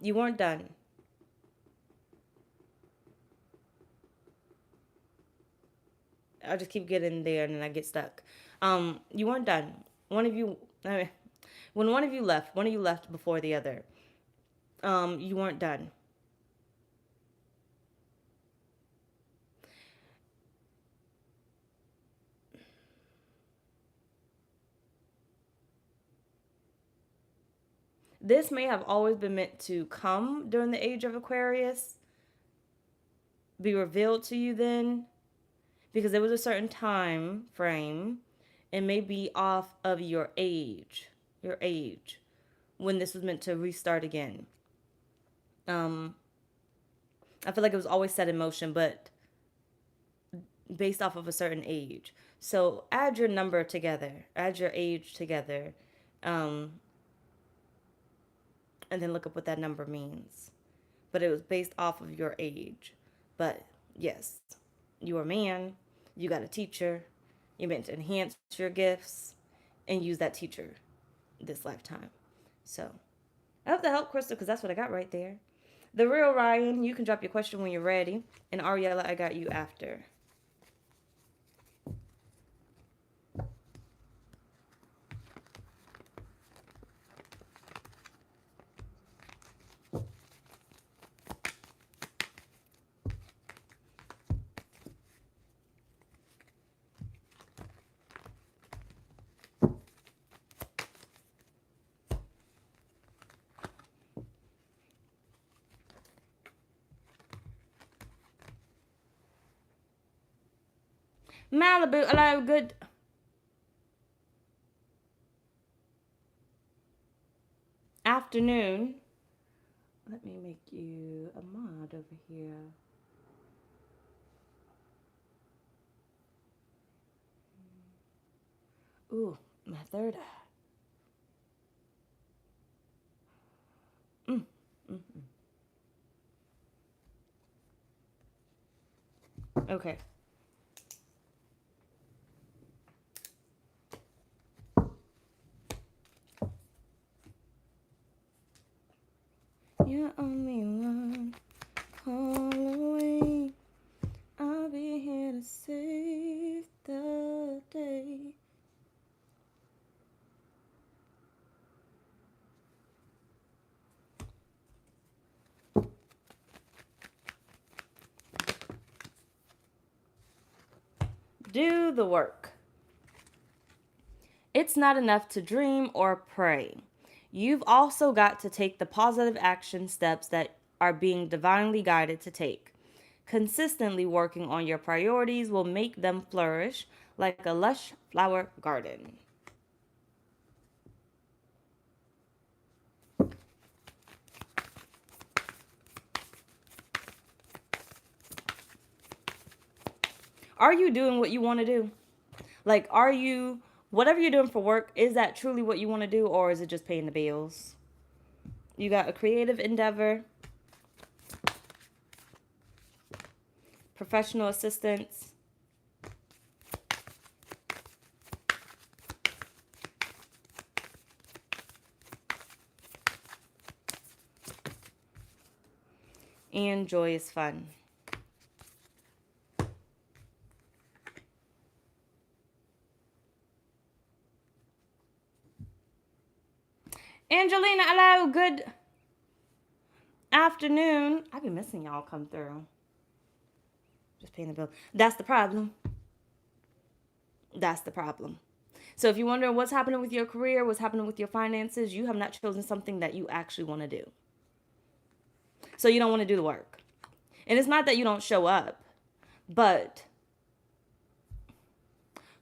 You weren't done. I just keep getting there and then I get stuck. You weren't done. One of you, I mean, when one of you left before the other. You weren't done. This may have always been meant to come during the age of Aquarius, be revealed to you then, because there was a certain time frame. It may be off of your age, when this was meant to restart again. Um, I feel like it was always set in motion, but based off of a certain age. So add your number together, add your age together, um, and then look up what that number means. But it was based off of your age. But yes, you're a man, you got a teacher, you're meant to enhance your gifts and use that teacher this lifetime. So I hope that helped, Crystal, because that's what I got right there. The real Ryan, you can drop your question when you're ready. And Ariella, I got you after. Malibu, hello, good. Afternoon. Let me make you a mod over here. Ooh, my third eye. Mm, mm, okay. You're only one call away. I'll be here to save the day. Do the work. It's not enough to dream or pray. You've also got to take the positive action steps that are being divinely guided to take. Consistently working on your priorities will make them flourish like a lush flower garden. Are you doing what you want to do? Like, are you, whatever you're doing for work, is that truly what you want to do, or is it just paying the bills? You got a creative endeavor, professional assistance, and joy is fun. Angelina, hello, good afternoon. I've been missing y'all come through. Just paying the bill. That's the problem. That's the problem. So if you're wondering what's happening with your career, what's happening with your finances, you have not chosen something that you actually want to do. So you don't want to do the work. And it's not that you don't show up, but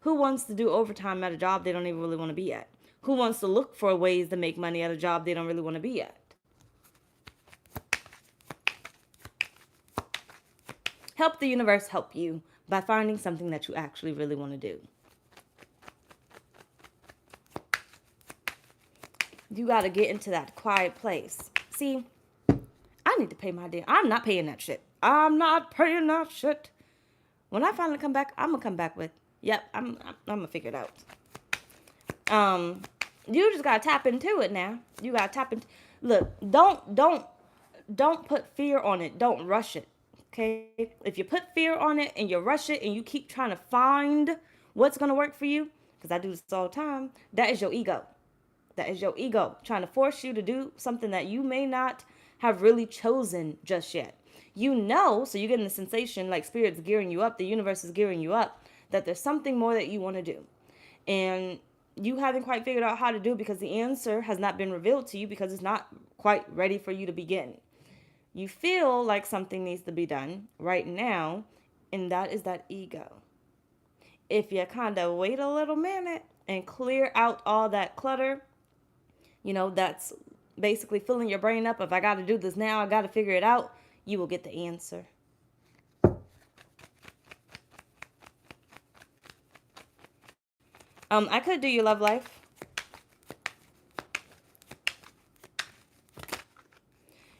who wants to do overtime at a job they don't even really want to be at? Who wants to look for ways to make money at a job they don't really want to be at? Help the universe help you by finding something that you actually really want to do. You got to get into that quiet place. See, I need to pay my debt. I'm not paying that shit. I'm not paying that shit. When I finally come back, I'm going to come back with, yep, I'm going to figure it out. You just got to tap into it now. You got to tap into, look, don't put fear on it. Don't rush it. Okay? If you put fear on it and you rush it and you keep trying to find what's going to work for you, because I do this all the time, that is your ego. That is your ego trying to force you to do something that you may not have really chosen just yet. You know, so you're getting the sensation like spirit's gearing you up, the universe is gearing you up, that there's something more that you want to do. And you haven't quite figured out how to do it because the answer has not been revealed to you because it's not quite ready for you to begin. You feel like something needs to be done right now, and that is that ego. If you kind of wait a little minute and clear out all that clutter, that's basically filling your brain up. If I got to do this now, I got to figure it out, you will get the answer. I could do your love life.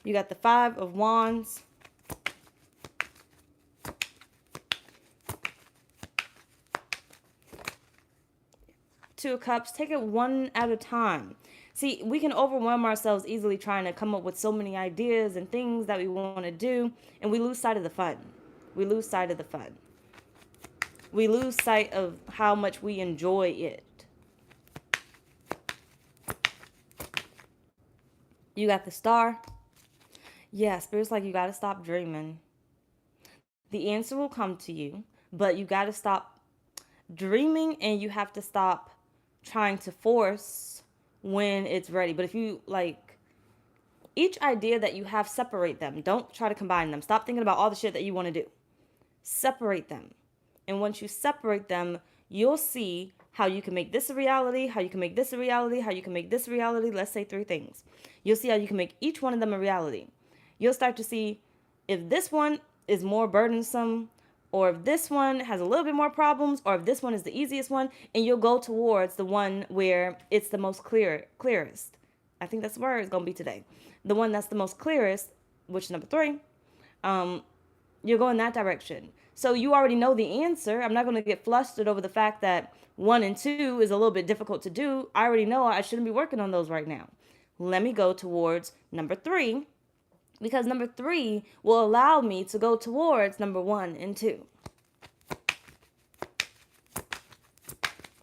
You got the 5 of Wands. Two of Cups. Take it one at a time. See, we can overwhelm ourselves easily trying to come up with so many ideas and things that we want to do, and we lose sight of the fun. We lose sight of the fun. We lose sight of how much we enjoy it. You got the Star. Yeah, Spirit's like you got to stop dreaming. The answer will come to you, but you got to stop dreaming and you have to stop trying to force when it's ready. But if you each idea that you have, separate them. Don't try to combine them. Stop thinking about all the shit that you want to do. Separate them. And once you separate them, you'll see how you can make this a reality, how you can make this a reality, how you can make this a reality. Let's say 3 things. You'll see how you can make each one of them a reality. You'll start to see if this one is more burdensome, or if this one has a little bit more problems, or if this one is the easiest one, and you'll go towards the one where it's the most clearest. I think that's the word it's going to be today. The one that's the most clearest, which is number 3, you'll go in that direction. So you already know the answer. I'm not going to get flustered over the fact that 1 and 2 is a little bit difficult to do. I already know I shouldn't be working on those right now. Let me go towards number 3, because number 3 will allow me to go towards number 1 and 2.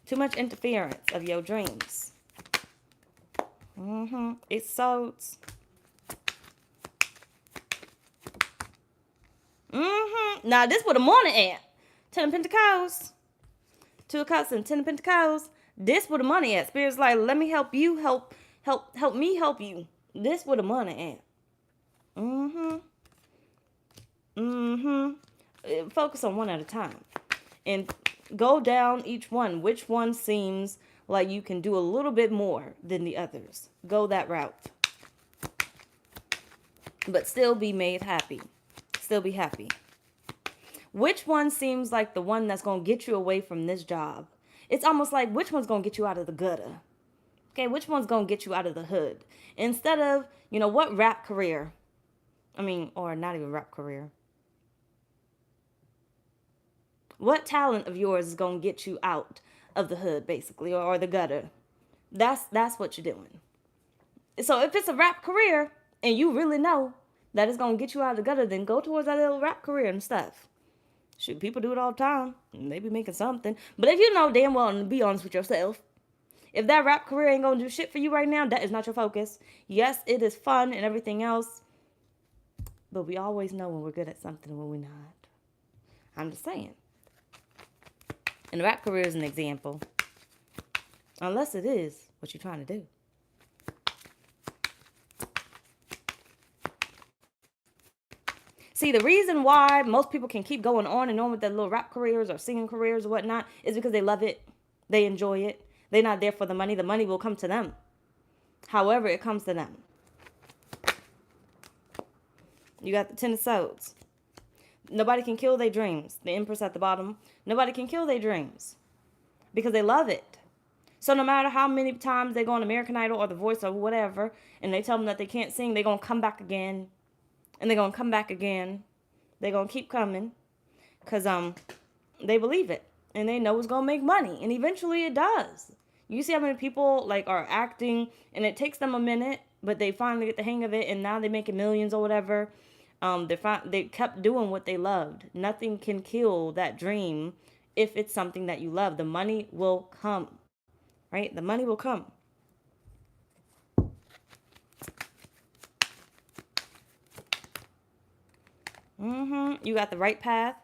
Too much interference of your dreams. It's so. Now this where the money at. 10 of Pentacles. 2 of Cups and 10 of Pentacles. This where the money at. Spirit's like, let me help you. Help me help you. This where the money at. Focus on one at a time. And go down each one. Which one seems like you can do a little bit more than the others? Go that route. But still be made happy. Still be happy. Which one seems like the one that's going to get you away from this job? It's almost like which one's going to get you out of the gutter? Okay, which one's going to get you out of the hood? Instead of, what rap career? Or not even rap career. What talent of yours is going to get you out of the hood, basically, or the gutter? That's what you're doing. So if it's a rap career and you really know that it's going to get you out of the gutter, then go towards that little rap career and stuff. Shoot, people do it all the time. They be making something. But if you know damn well, and be honest with yourself, if that rap career ain't going to do shit for you right now, that is not your focus. Yes, it is fun and everything else. But we always know when we're good at something and when we're not. I'm just saying. And the rap career is an example. Unless it is what you're trying to do. See, the reason why most people can keep going on and on with their little rap careers or singing careers or whatnot is because they love it. They enjoy it. They're not there for the money. The money will come to them. However, it comes to them. You got the Ten of Swords. Nobody can kill their dreams. The Empress at the bottom. Nobody can kill their dreams because they love it. So no matter how many times they go on American Idol or The Voice or whatever, and they tell them that they can't sing, they're going to come back again. And they're going to come back again. They're going to keep coming because they believe it. And they know it's going to make money. And eventually it does. You see how many people are acting and it takes them a minute, but they finally get the hang of it and now they're making millions or whatever. They kept doing what they loved. Nothing can kill that dream if it's something that you love. The money will come. Right? The money will come. You got the right path.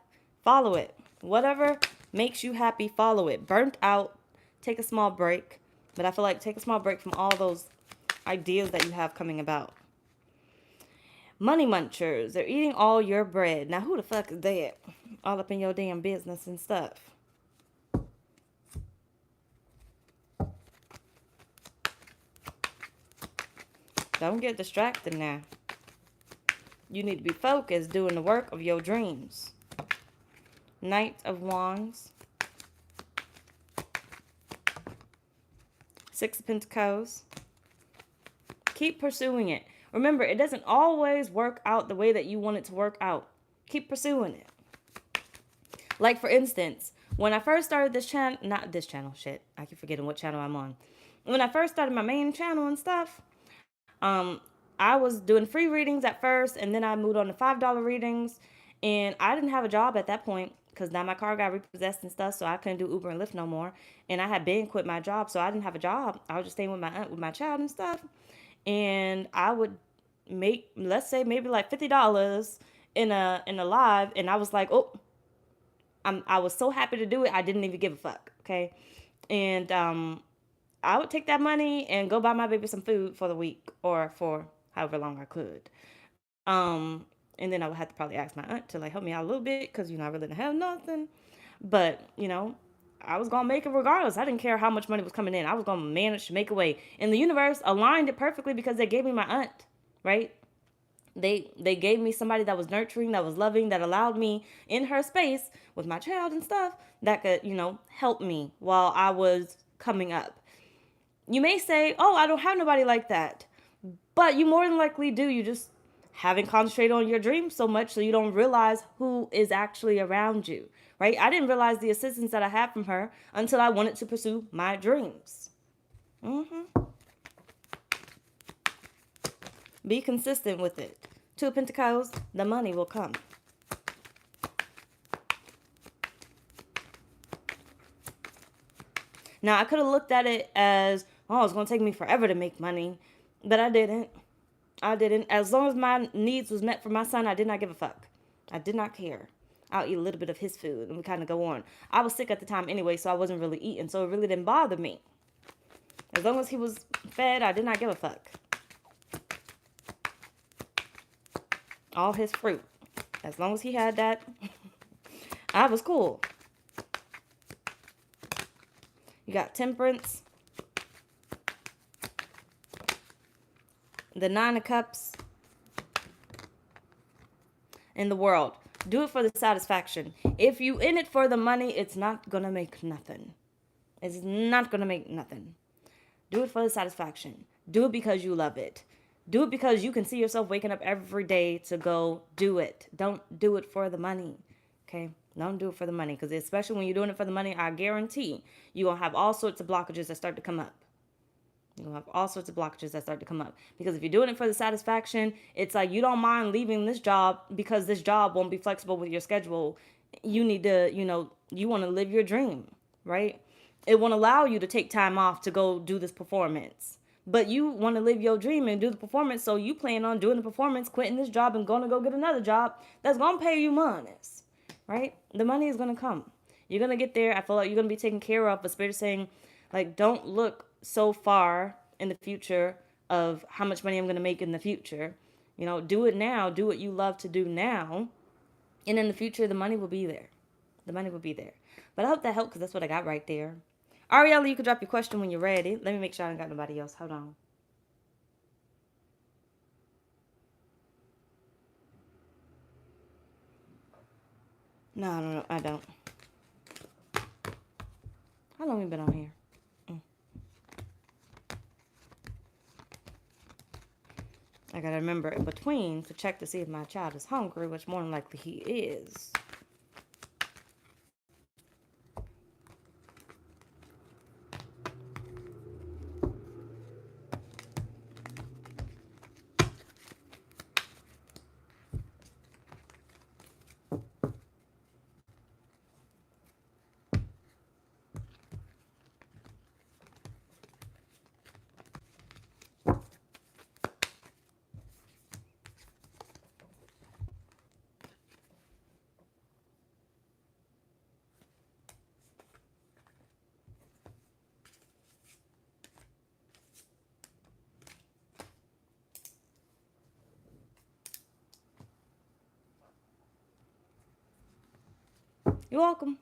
Follow it. Whatever makes you happy, follow it. Burnt out, take a small break. But I feel like take a small break from all those ideas that you have coming about. Money munchers. They're eating all your bread. Now, who the fuck is that? All up in your damn business and stuff. Don't get distracted now. You need to be focused doing the work of your dreams. Knight of Wands. Six of Pentacles. Keep pursuing it. Remember, it doesn't always work out the way that you want it to work out. Keep pursuing it. Like, for instance, when I first started this channel, not this channel, shit. I keep forgetting what channel I'm on. When I first started my main channel and stuff, I was doing free readings at first, and then I moved on to $5 readings, and I didn't have a job at that point because now my car got repossessed and stuff, so I couldn't do Uber and Lyft no more, and I had been quit my job, so I didn't have a job. I was just staying with my aunt with my child and stuff, and I would make, let's say, maybe like $50 in a live, and I was like, oh, I was so happy to do it, I didn't even give a fuck, okay, and I would take that money and go buy my baby some food for the week or for however long I could. And then I would have to probably ask my aunt to help me out a little bit because, I really didn't have nothing. But, I was going to make it regardless. I didn't care how much money was coming in. I was going to manage to make a way. And the universe aligned it perfectly because they gave me my aunt, right? They gave me somebody that was nurturing, that was loving, that allowed me in her space with my child and stuff that could, help me while I was coming up. You may say, oh, I don't have nobody like that. But you more than likely do. You just haven't concentrated on your dreams so much so you don't realize who is actually around you, right? I didn't realize the assistance that I had from her until I wanted to pursue my dreams. Be consistent with it. Two of Pentacles, the money will come. Now, I could have looked at it as, oh, it's going to take me forever to make money. But I didn't. As long as my needs was met for my son, I did not give a fuck. I did not care. I'll eat a little bit of his food and we kind of go on. I was sick at the time anyway, so I wasn't really eating. So it really didn't bother me. As long as he was fed, I did not give a fuck. All his fruit. As long as he had that, I was cool. You got Temperance, the Nine of Cups, and the World. Do it for the satisfaction. If you in it for the money, it's not gonna make nothing. It's not gonna make nothing. Do it for the satisfaction. Do it because you love it. Do it because you can see yourself waking up every day to go do it. Don't do it for the money. Okay? Don't do it for the money. Because especially when you're doing it for the money, I guarantee you're going to have all sorts of blockages that start to come up. You're going to have all sorts of blockages that start to come up. Because if you're doing it for the satisfaction, it's like you don't mind leaving this job because this job won't be flexible with your schedule. You need to, you want to live your dream, right? It won't allow you to take time off to go do this performance. But you want to live your dream and do the performance, so you plan on doing the performance, quitting this job, and going to go get another job that's going to pay you money, right? The money is going to come. You're going to get there. I feel like you're going to be taken care of, but Spirit is saying, like, don't look so far in the future of how much money I'm going to make in the future. Do it now. Do what you love to do now. And in the future, the money will be there. The money will be there. But I hope that helped, because that's what I got right there. Ariella, you can drop your question when you're ready. Let me make sure I don't got nobody else. Hold on. No, I don't. How long have you been on here? I gotta remember in between to check to see if my child is hungry, which more than likely he is. You're welcome.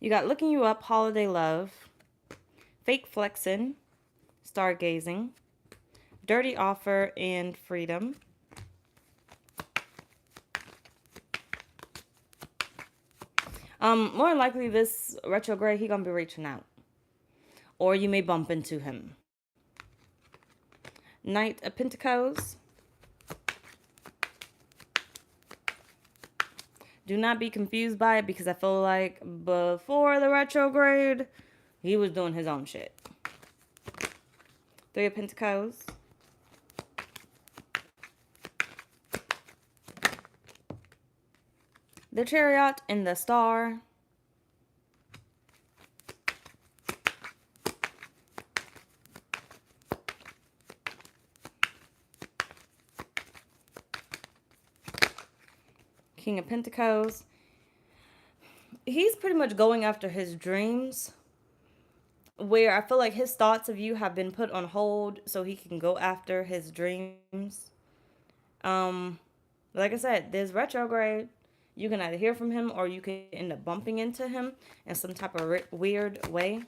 You got Looking You Up, Holiday Love, Fake Flexin', Stargazing, Dirty Offer, and Freedom. More than likely this retrograde, he gonna be reaching out. Or you may bump into him. Knight of Pentacles. Do not be confused by it, because I feel like before the retrograde, he was doing his own shit. Three of Pentacles. The Chariot and the Star. King of Pentacles. He's pretty much going after his dreams, where I feel like his thoughts of you have been put on hold so he can go after his dreams. Like I said, there's retrograde. You can either hear from him or you can end up bumping into him in some type of weird way.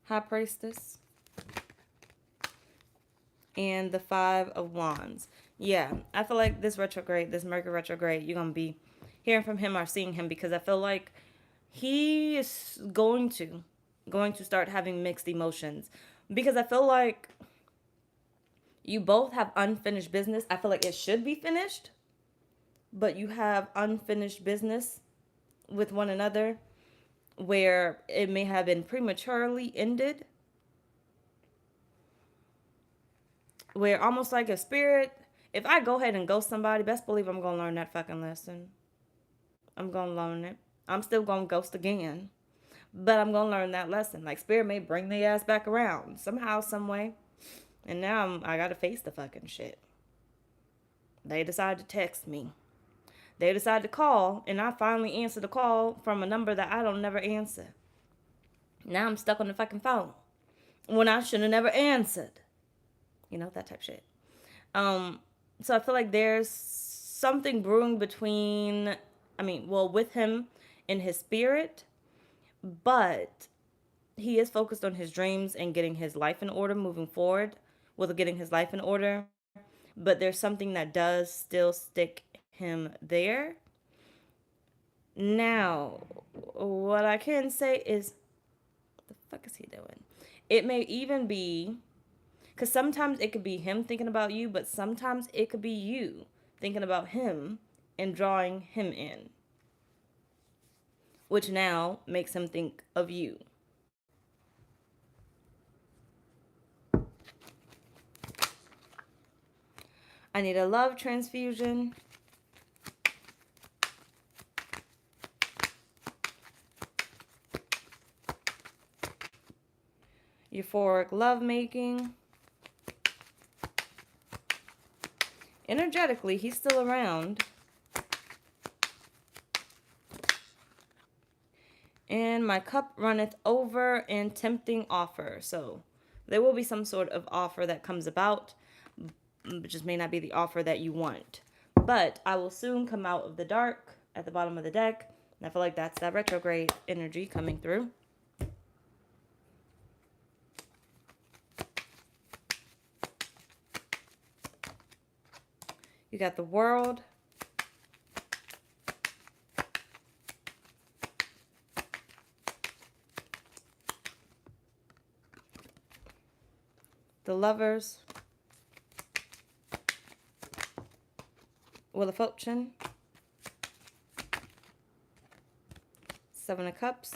High Priestess, and the Five of Wands. Yeah, I feel like this retrograde, this Mercury retrograde, you're going to be hearing from him or seeing him, because I feel like he is going to start having mixed emotions, because I feel like you both have unfinished business. I feel like it should be finished, but you have unfinished business with one another where it may have been prematurely ended, where almost like a spirit, if I go ahead and ghost somebody, best believe I'm going to learn that fucking lesson. I'm going to learn it. I'm still going to ghost again, but I'm going to learn that lesson. Like, spirit may bring their ass back around somehow, some way. And now I got to face the fucking shit. They decide to text me. They decide to call, and I finally answer the call from a number that I don't never answer. Now I'm stuck on the fucking phone when I should have never answered. You know, that type of shit. So I feel like there's something brewing between, with him in his spirit, but he is focused on his dreams and getting his life in order, moving forward with getting his life in order. But there's something that does still stick him there. Now, what I can say is, what the fuck is he doing? It may even be, because sometimes it could be him thinking about you, but sometimes it could be you thinking about him and drawing him in, which now makes him think of you. I need a love transfusion. Euphoric lovemaking. Energetically, he's still around. And my cup runneth over, and tempting offer. So there will be some sort of offer that comes about. It just may not be the offer that you want. But I will soon come out of the dark at the bottom of the deck. And I feel like that's that retrograde energy coming through. You got the World. The Lovers. Wheel of Fortune. Seven of Cups.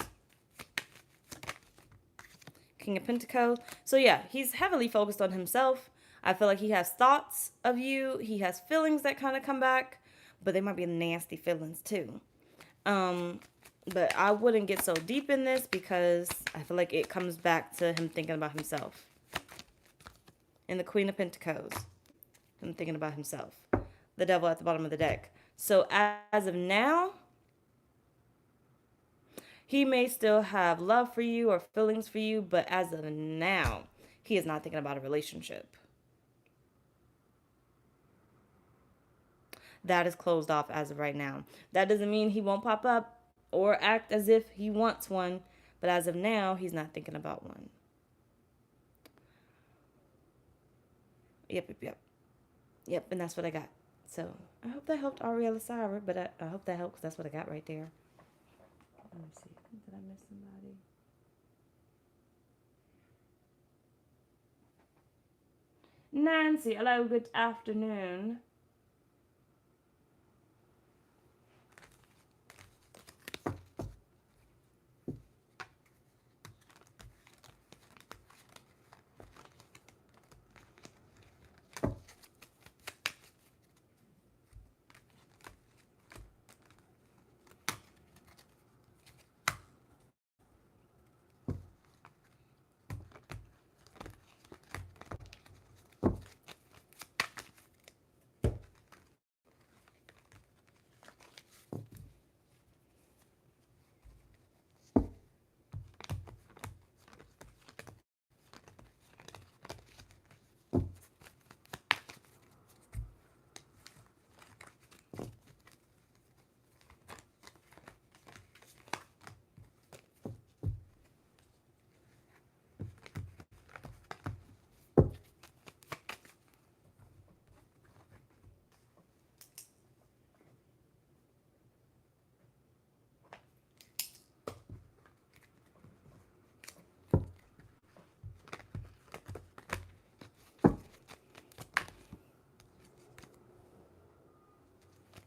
King of Pentacles. So yeah, he's heavily focused on himself. I feel like he has thoughts of you. He has feelings that kind of come back, but they might be nasty feelings too. But I wouldn't get so deep in this because I feel like it comes back to him thinking about himself. And the Queen of Pentacles. Him thinking about himself. The Devil at the bottom of the deck. So as of now, he may still have love for you or feelings for you, but as of now, he is not thinking about a relationship. That is closed off as of right now. That doesn't mean he won't pop up or act as if he wants one, but as of now, he's not thinking about one. Yep, and that's what I got. So, I hope that helped Ariella Sarah, but I hope that helped because that's what I got right there. Let me see. Did I miss somebody? Nancy, hello, good afternoon.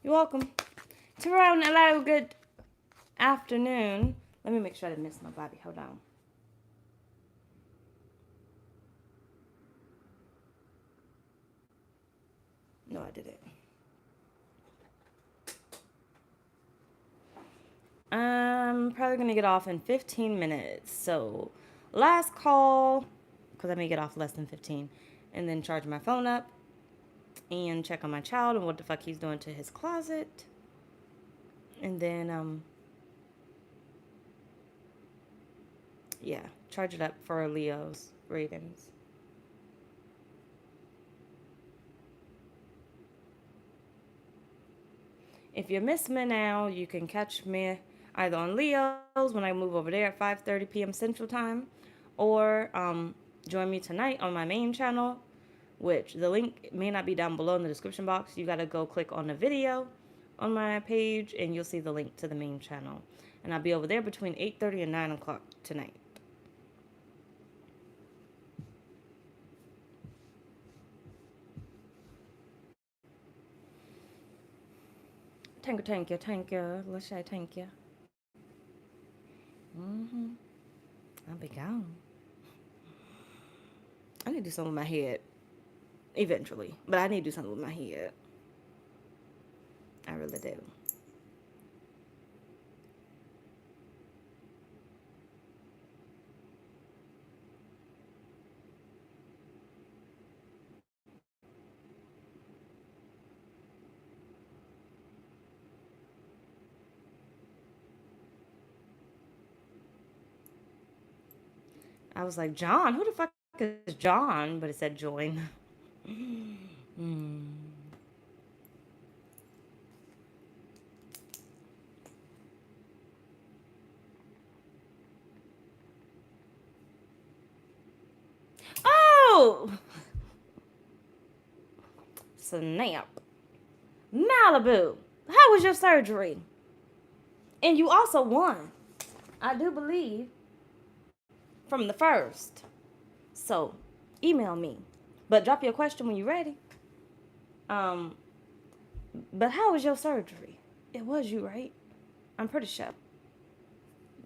You're welcome. Tyrone, hello, good afternoon. Let me make sure I didn't miss nobody. Hold on. No, I didn't. I'm probably going to get off in 15 minutes. So, last call, because I may get off less than 15, and then charge my phone up and check on my child and what the fuck he's doing to his closet. And then, yeah, charge it up for Leo's ratings. If you miss me now, you can catch me either on Leo's when I move over there at 5:30 p.m. Central Time, or join me tonight on my main channel, which the link may not be down below in the description box. You gotta go click on the video on my page, and you'll see the link to the main channel. And I'll be over there between 8:30 and 9 o'clock tonight. Thank you. Let's say thank you. I'll be gone. I need to do something with my head. Eventually. But I need to do something with my head. I really do. I was like, John? Who the fuck is John? But it said join. Oh! Snap. Malibu, how was your surgery? And you also won, I do believe, from the first. So, email me. But drop your question when you're ready. But how was your surgery? It was you, right? I'm pretty sure.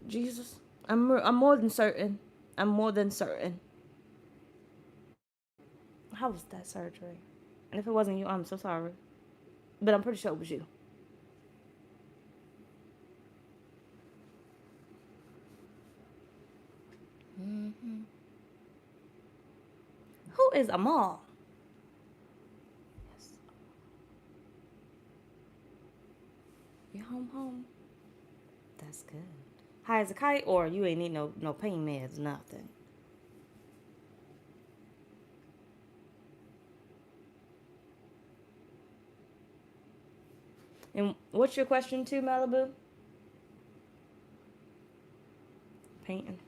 Jesus. I'm more than certain. I'm more than certain. How was that surgery? And if it wasn't you, I'm so sorry. But I'm pretty sure it was you. Who is Amal? Yes. You home? That's good. High as a kite, or you ain't need no pain meds, nothing. And what's your question too, Malibu? Painting.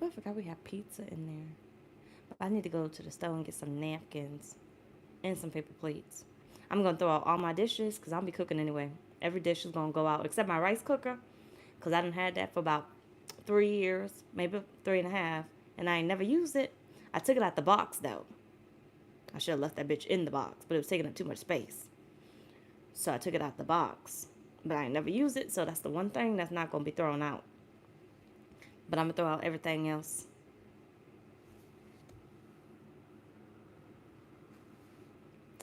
Oh, I forgot we have pizza in there. But I need to go to the store and get some napkins and some paper plates. I'm going to throw out all my dishes because I'll be cooking anyway. Every dish is going to go out except my rice cooker because I done had that for about 3 years, maybe 3.5, and I ain't never used it. I took it out the box though. I should have left that bitch in the box, but it was taking up too much space. So I took it out the box, but I ain't never used it, so that's the one thing that's not going to be thrown out. But I'm going to throw out everything else.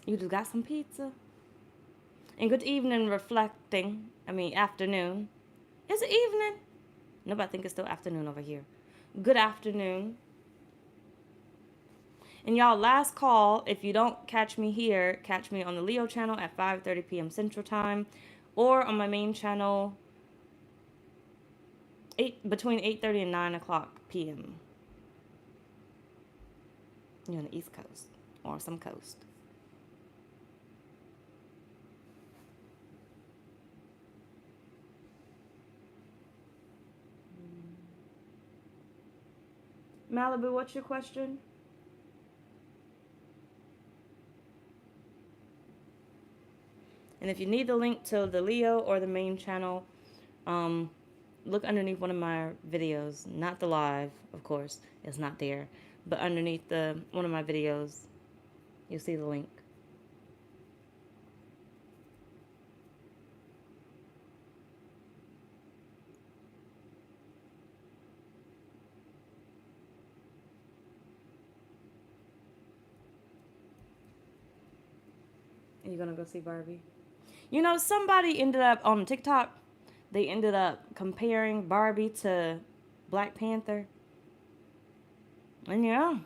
You just got some pizza? And good evening, reflecting. Afternoon. Is it evening? No, but I think it's still afternoon over here. Good afternoon. And y'all, last call. If you don't catch me here, catch me on the Leo channel at 5:30 p.m. Central Time, or on my main channel between 8:30 and 9 o'clock p.m. You're on the East Coast or some coast. Malibu, what's your question? And if you need the link to the Leo or the main channel, look underneath one of my videos, not the live, of course, it's not there, but underneath the one of my videos, you'll see the link. Are you gonna go see Barbie? You know, somebody ended up on TikTok, they ended up comparing Barbie to Black Panther. And yeah.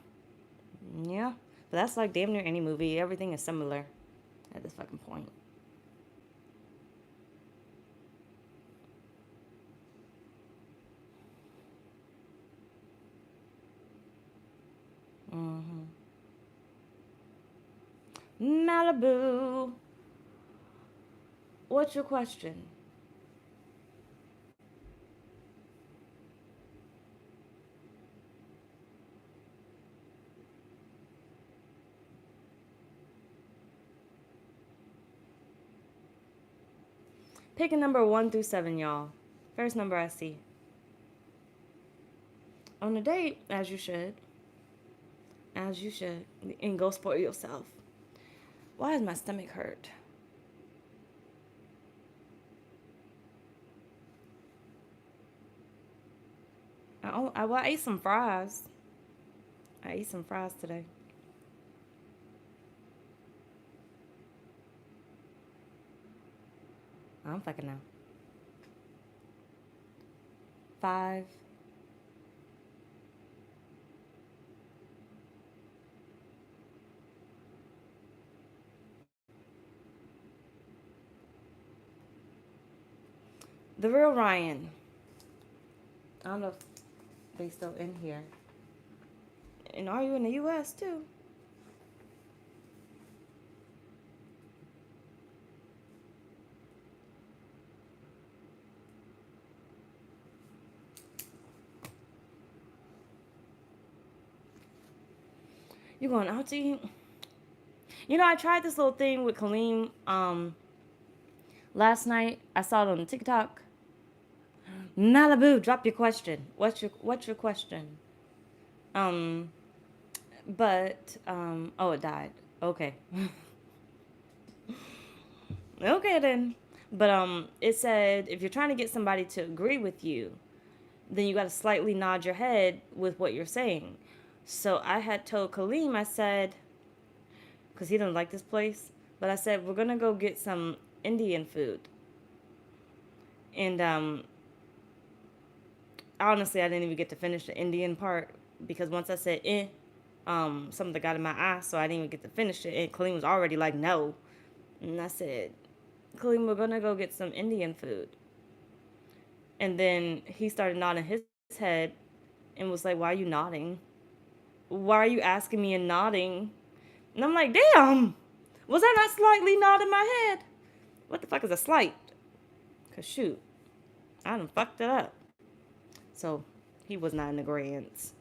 But that's like damn near any movie. Everything is similar at this fucking point. Mm-hmm. Malibu. What's your question? Pick a number 1 through 7, y'all. First number I see. On a date, as you should. As you should. And go spoil yourself. Why does my stomach hurt? I ate some fries. I ate some fries today. I don't fucking know. 5. The real Ryan. I don't know if they still in here. And are you in the U.S. too? You going out to eat? You know, I tried this little thing with Kaleem last night. I saw it on TikTok. Malibu, drop your question. What's your question? Oh, it died. Okay. Okay then. But it said if you're trying to get somebody to agree with you, then you got to slightly nod your head with what you're saying. So I had told Kaleem, I said, because he didn't like this place, but I said we're gonna go get some Indian food. And honestly, I didn't even get to finish the Indian part because once I said something got in my eye, so I didn't even get to finish it. And Kaleem was already like, no. And I said, Kaleem, we're gonna go get some Indian food. And then he started nodding his head and was like, why are you nodding? Why are you asking me and nodding? And I'm like, damn, was I not slightly nodding my head? What the fuck is a slight? Because shoot, I done fucked it up. So he was not in the grants.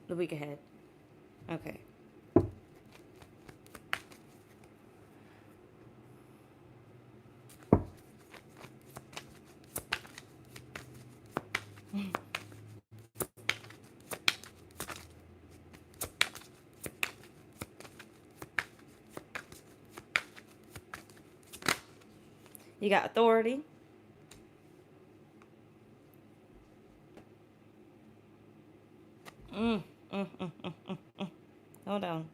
The week ahead. Okay. You got authority. Hold on.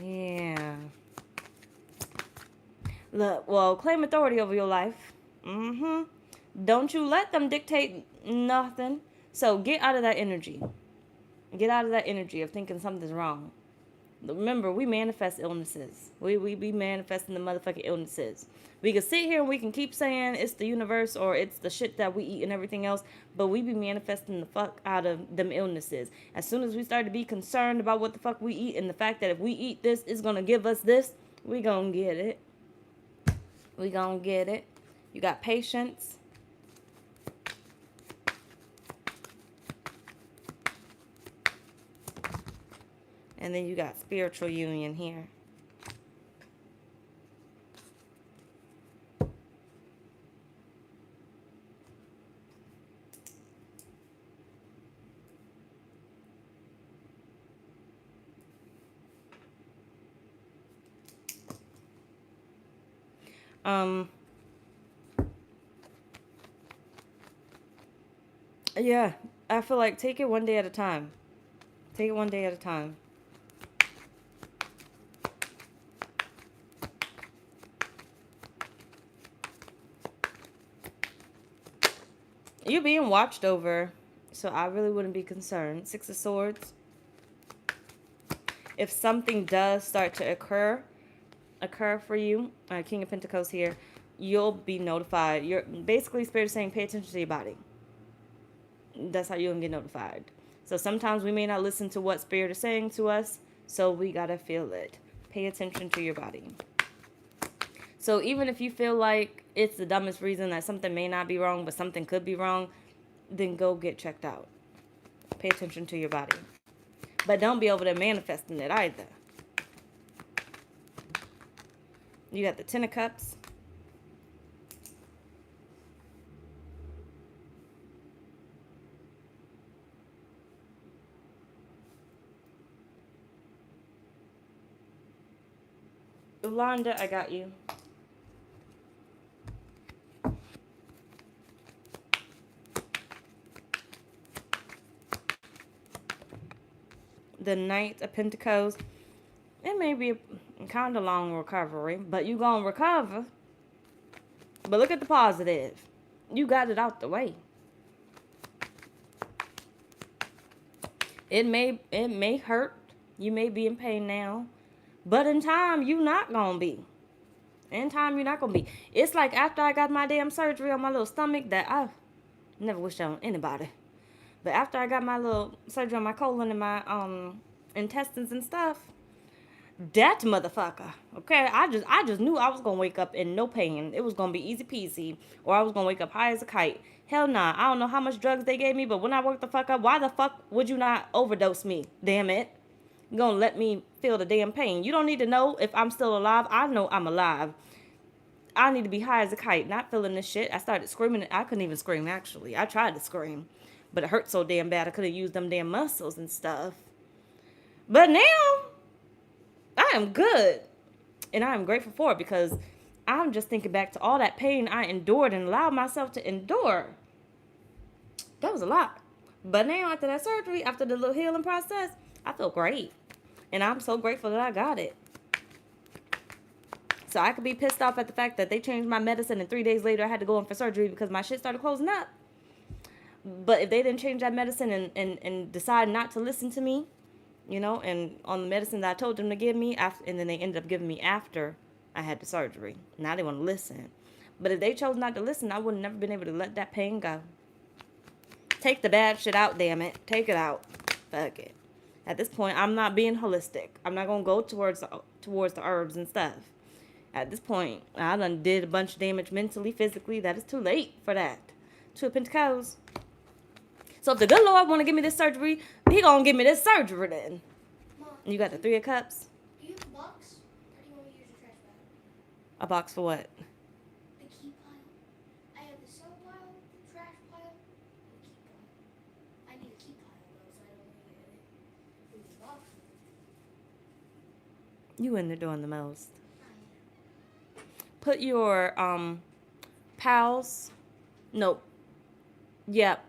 Yeah. Look, well, claim authority over your life. Don't you let them dictate nothing. So get out of that energy. Get out of that energy of thinking something's wrong. Remember, we manifest illnesses. We be manifesting the motherfucking illnesses. We can sit here and we can keep saying it's the universe or it's the shit that we eat and everything else, but we be manifesting the fuck out of them illnesses. As soon as we start to be concerned about what the fuck we eat and the fact that if we eat this, it's gonna give us this, we gonna get it. We gonna get it. You got patience. And then you got spiritual union here. Yeah, I feel like take it one day at a time. Take it one day at a time. You're being watched over, so I really wouldn't be concerned. Six of Swords. If something does start to occur for you, King of Pentacles here, you'll be notified. You're basically Spirit is saying pay attention to your body. That's how you're gonna get notified. So sometimes we may not listen to what Spirit is saying to us, so we gotta feel it. Pay attention to your body. So even if you feel like it's the dumbest reason that something may not be wrong, but something could be wrong, then go get checked out. Pay attention to your body. But don't be over there manifesting it either. You got the Ten of Cups. Yolanda, I got you. The Knight of Pentacles. It may be a kind of long recovery, but you gonna recover. But look at the positive. You got it out the way. It may hurt. You may be in pain now. But in time, you not gonna be. In time, you're not gonna be. It's like after I got my damn surgery on my little stomach that I never wished on anybody. But after I got my little surgery on my colon and my intestines and stuff, that motherfucker, okay, I just knew I was gonna wake up in no pain. It was gonna be easy peasy, or I was gonna wake up high as a kite. Hell nah, I don't know how much drugs they gave me, but when I woke the fuck up, why the fuck would you not overdose me? Damn it. You're gonna let me feel the damn pain. You don't need to know if I'm still alive. I know I'm alive. I need to be high as a kite, not feeling this shit. I started screaming. I couldn't even scream, actually. I tried to scream, but it hurt so damn bad I could have used them damn muscles and stuff. But now, I am good. And I am grateful for it because I'm just thinking back to all that pain I endured and allowed myself to endure. That was a lot. But now, after that surgery, after the little healing process, I feel great. And I'm so grateful that I got it. So I could be pissed off at the fact that they changed my medicine and 3 days later I had to go in for surgery because my shit started closing up. But if they didn't change that medicine and decide not to listen to me, you know, and on the medicine that I told them to give me, and then they ended up giving me after I had the surgery. Now they want to listen. But if they chose not to listen, I would have never been able to let that pain go. Take the bad shit out, damn it. Take it out. Fuck it. At this point, I'm not being holistic. I'm not going to go towards the herbs and stuff. At this point, I done did a bunch of damage mentally, physically. That is too late for that. Two of Pentacles. So if the good Lord want to give me this surgery, he going to give me this surgery then. Mom, you got the Three of Cups. Do you have a box? Or do you want me to use your trash bag? A box for what? The key pile. I have the soap pile, the trash pile, the key pile. I need a key pile though, so I don't really lose the box. You in there doing the most. Put your pals. Nope. Yep.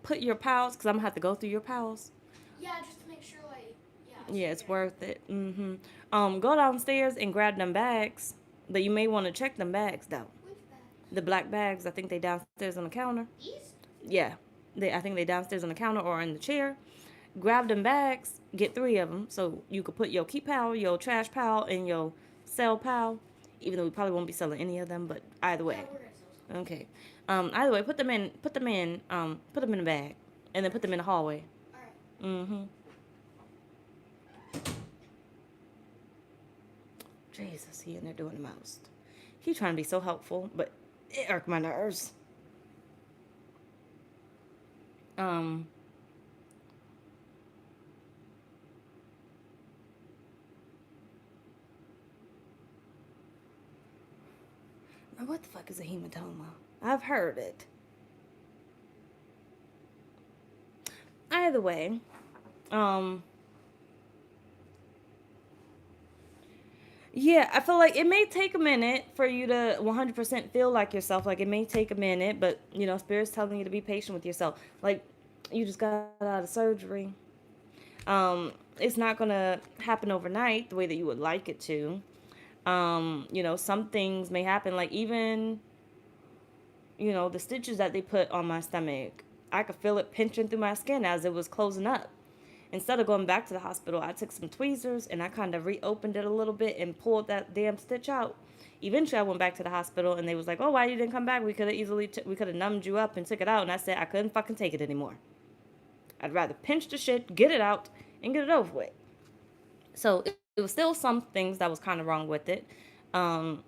Put your pals, because I'm going to have to go through your pals. Yeah, just to make sure, like, yeah, it's worth it. Go downstairs and grab them bags. But you may want to check them bags, though. Which bags? The black bags, I think they downstairs on the counter. These? Yeah. I think they downstairs on the counter or in the chair. grab them bags, get 3 of them, so you could put your keep pile, your trash pile, and your sell pile. Even though we probably won't be selling any of them, but either Yeah, way, we're gonna sell some. okay. Either way, put them in a bag, and then put them in the hallway. All right. Mm-hmm. Jesus, he in there doing the most. He trying to be so helpful, but it irked my nerves. Um, what the fuck is a hematoma? I've heard it. Either way, um, yeah, I feel like it may take a minute for you to 100% feel like yourself. Like, it may take a minute, but, you know, Spirit's telling you to be patient with yourself. Like, you just got out of surgery. It's not going to happen overnight the way that you would like it to. You know, some things may happen, like even, you know, the stitches that they put on my stomach. I could feel it pinching through my skin as it was closing up. Instead of going back to the hospital, I took some tweezers and I kind of reopened it a little bit and pulled that damn stitch out. Eventually, I went back to the hospital and they was like, "Oh, why you didn't come back? We could have we could have numbed you up and took it out." And I said I couldn't fucking take it anymore. I'd rather pinch the shit, get it out, and get it over with. So it was still some things that was kind of wrong with it. Um,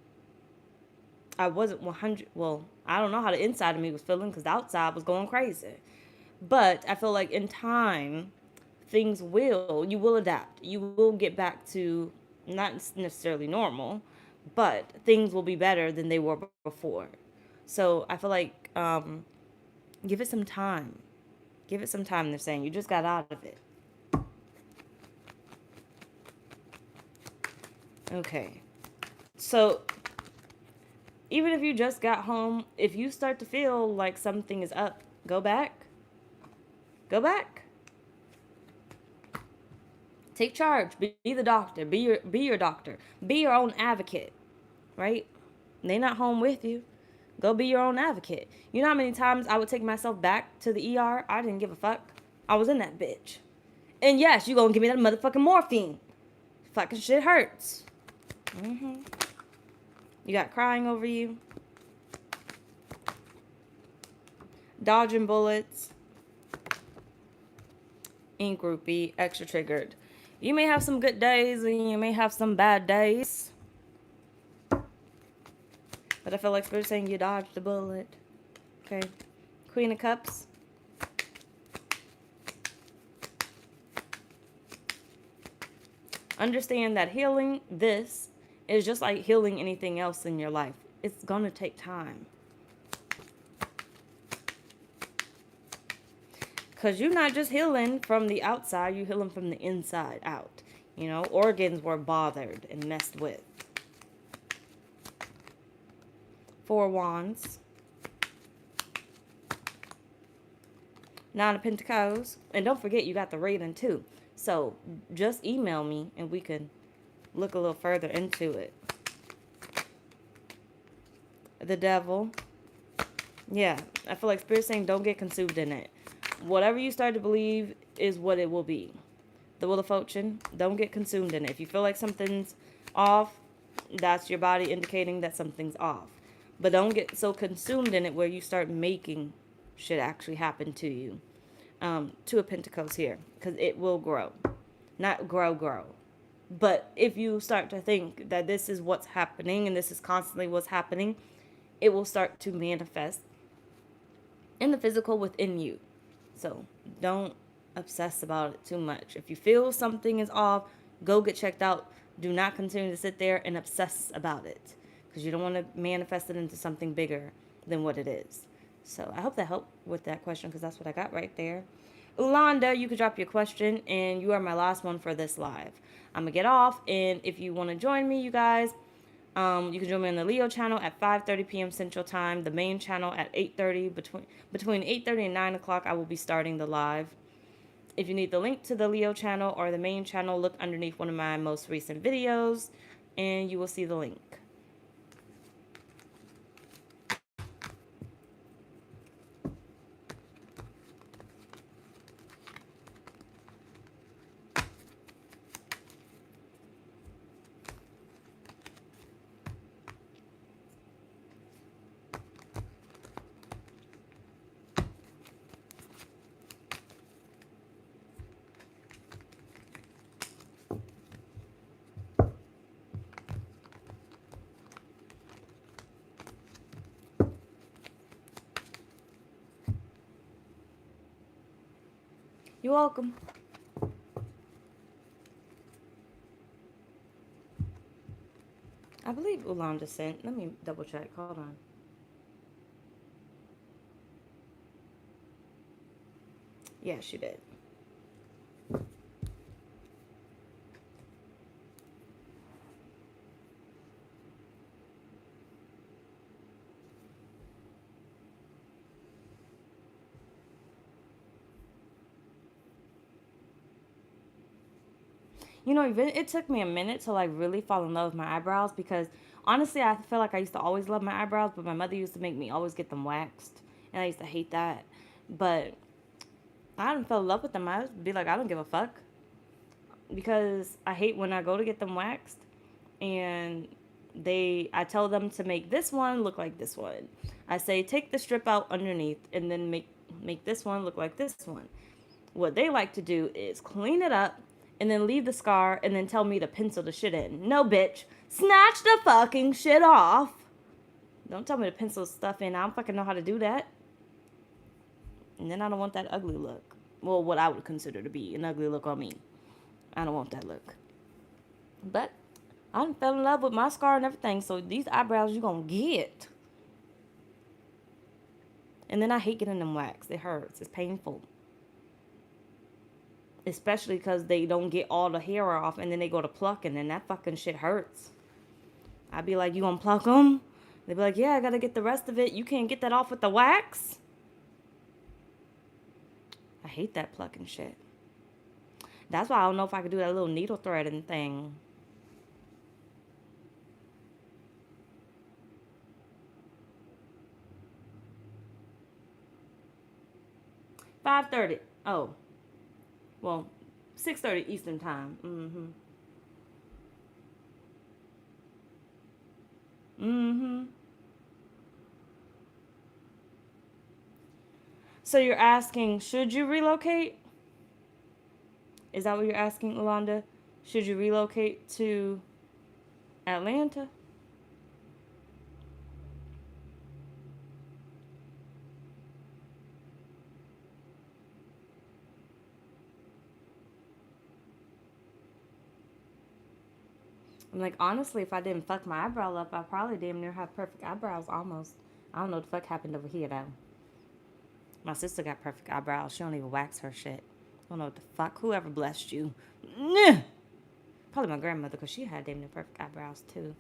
I wasn't 100. Well, I don't know how the inside of me was feeling because the outside was going crazy. But I feel like in time, you will adapt. You will get back to not necessarily normal, but things will be better than they were before. So I feel like give it some time. Give it some time. They're saying you just got out of it. Okay. So even if you just got home, if you start to feel like something is up, go back. Go back. Take charge. Be the doctor. Be your doctor. Be your own advocate. Right? They not home with you. Go be your own advocate. You know how many times I would take myself back to the ER? I didn't give a fuck. I was in that bitch. And yes, you gonna give me that motherfucking morphine. Fucking shit hurts. Mm-hmm. You got crying over you. Dodging bullets. Ink groupie. Extra triggered. You may have some good days and you may have some bad days. But I feel like Spirit's saying you dodged a bullet. Okay. Queen of Cups. Understand that healing this is just like healing anything else in your life. It's going to take time. Because you're not just healing from the outside, you're healing from the inside out. You know, organs were bothered and messed with. 4 Wands. 9 of Pentacles. And don't forget, you got the rating too. So just email me and we can look a little further into it. The Devil. Yeah, I feel like Spirit's saying don't get consumed in it. Whatever you start to believe is what it will be. The Wheel of Fortune. Don't get consumed in it. If you feel like something's off, that's your body indicating that something's off. But don't get so consumed in it where you start making shit actually happen to you. 2 of Pentacles here. Because it will grow. Not grow. But if you start to think that this is what's happening and this is constantly what's happening, it will start to manifest in the physical within you. So don't obsess about it too much. If you feel something is off, go get checked out. Do not continue to sit there and obsess about it. Because you don't want to manifest it into something bigger than what it is. So I hope that helped with that question because that's what I got right there. Ulanda, you could drop your question and you are my last one for this live. I'm going to get off, and if you want to join me, you guys, you can join me on the Leo channel at 5:30 p.m. Central Time, the main channel at 8:30. Between 8:30 and 9 o'clock, I will be starting the live. If you need the link to the Leo channel or the main channel, look underneath one of my most recent videos, and you will see the link. You're welcome. I believe Ulan just sent. Let me double check. Hold on. Yeah, she did. You know, it took me a minute to like really fall in love with my eyebrows because honestly, I feel like I used to always love my eyebrows, but my mother used to make me always get them waxed, and I used to hate that. But I didn't fell in love with them. I would be like, I don't give a fuck because I hate when I go to get them waxed and I tell them to make this one look like this one. I say take the strip out underneath and then make this one look like this one. What they like to do is clean it up and then leave the scar and then tell me to pencil the shit in. No, bitch. Snatch the fucking shit off. Don't tell me to pencil stuff in. I don't fucking know how to do that. And then I don't want that ugly look. Well, what I would consider to be an ugly look on me. I don't want that look. But I fell in love with my scar and everything, so these eyebrows you gonna get. And then I hate getting them waxed. It hurts. It's painful. Especially because they don't get all the hair off and then they go to plucking and that fucking shit hurts. I'd be like, you gonna pluck them? They'd be like, yeah, I gotta get the rest of it. You can't get that off with the wax? I hate that plucking shit. That's why I don't know if I could do that little needle threading thing. $5:30. Oh. Well, 6:30 Eastern time. Mm-hmm. Mm-hmm. So you're asking, should you relocate? Is that what you're asking, Ulanda? Should you relocate to Atlanta? I'm like, honestly, if I didn't fuck my eyebrow up, I probably damn near have perfect eyebrows almost. I don't know what the fuck happened over here though. My sister got perfect eyebrows. She don't even wax her shit. I don't know what the fuck. Whoever blessed you. Probably my grandmother because she had damn near perfect eyebrows too.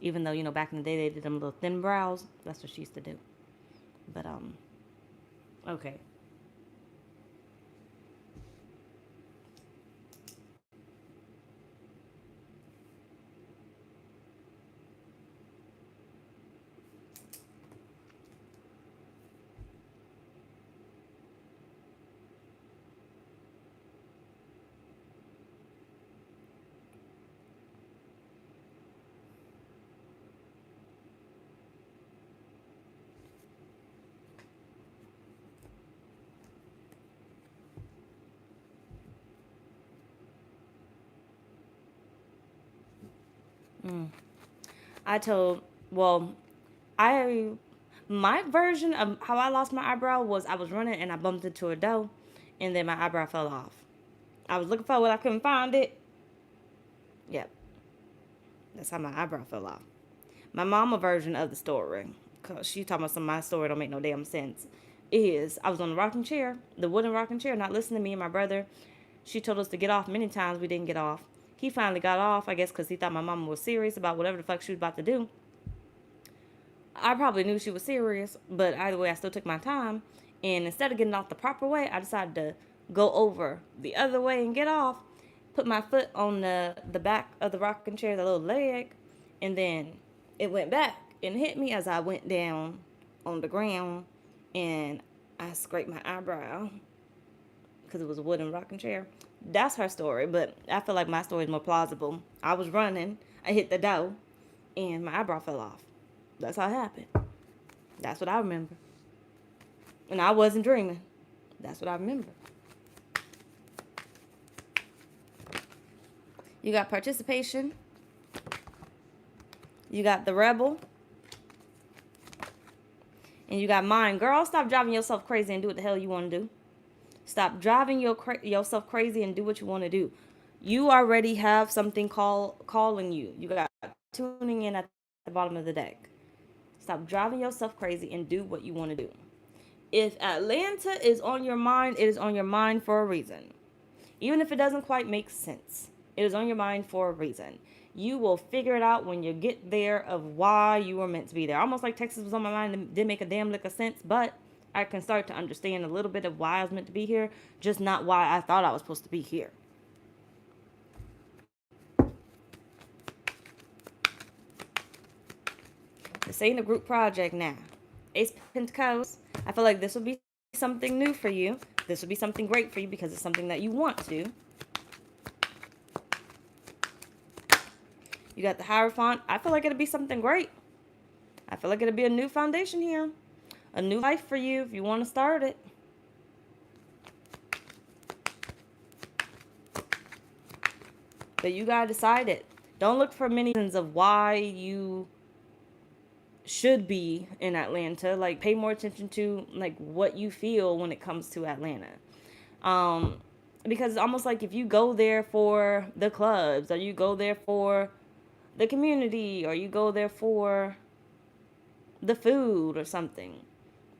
Even though, you know, back in the day they did them little thin brows. That's what she used to do. But, okay. I told, well, I, my version of how I lost my eyebrow was I was running and I bumped into a doe and then my eyebrow fell off. I was looking for it, I couldn't find it. Yep. That's how my eyebrow fell off. My mama version of the story, because she talking about some of my story don't make no damn sense, is I was on the rocking chair, the wooden rocking chair, not listening to me and my brother. She told us to get off many times. We didn't get off. He finally got off, I guess, because he thought my mama was serious about whatever the fuck she was about to do. I probably knew she was serious, but either way, I still took my time. And instead of getting off the proper way, I decided to go over the other way and get off. Put my foot on the back of the rocking chair, the little leg, and then it went back and hit me as I went down on the ground, and I scraped my eyebrow because it was a wooden rocking chair. That's her story, but I feel like my story is more plausible. I was running, I hit the dough, and my eyebrow fell off. That's how it happened. That's what I remember. And I wasn't dreaming. That's what I remember. You got participation. You got the rebel. And you got mine. Girl, stop driving yourself crazy and do what the hell you want to do. Stop driving yourself crazy and do what you want to do. You already have something calling you. You got tuning in at the bottom of the deck. Stop driving yourself crazy and do what you want to do. If Atlanta is on your mind, it is on your mind for a reason. Even if it doesn't quite make sense, it is on your mind for a reason. You will figure it out when you get there of why you were meant to be there. Almost like Texas was on my mind and didn't make a damn lick of sense, but I can start to understand a little bit of why I was meant to be here, just not why I thought I was supposed to be here. This ain't a group project now. Ace Pentacles. I feel like this will be something new for you. This will be something great for you because it's something that you want to. You got the Hierophant. I feel like it'll be something great. I feel like it'll be a new foundation here. A new life for you if you want to start it. But you got to decide it. Don't look for many reasons of why you should be in Atlanta. Like, pay more attention to, like, what you feel when it comes to Atlanta. Because it's almost like if you go there for the clubs, or you go there for the community, or you go there for the food or something,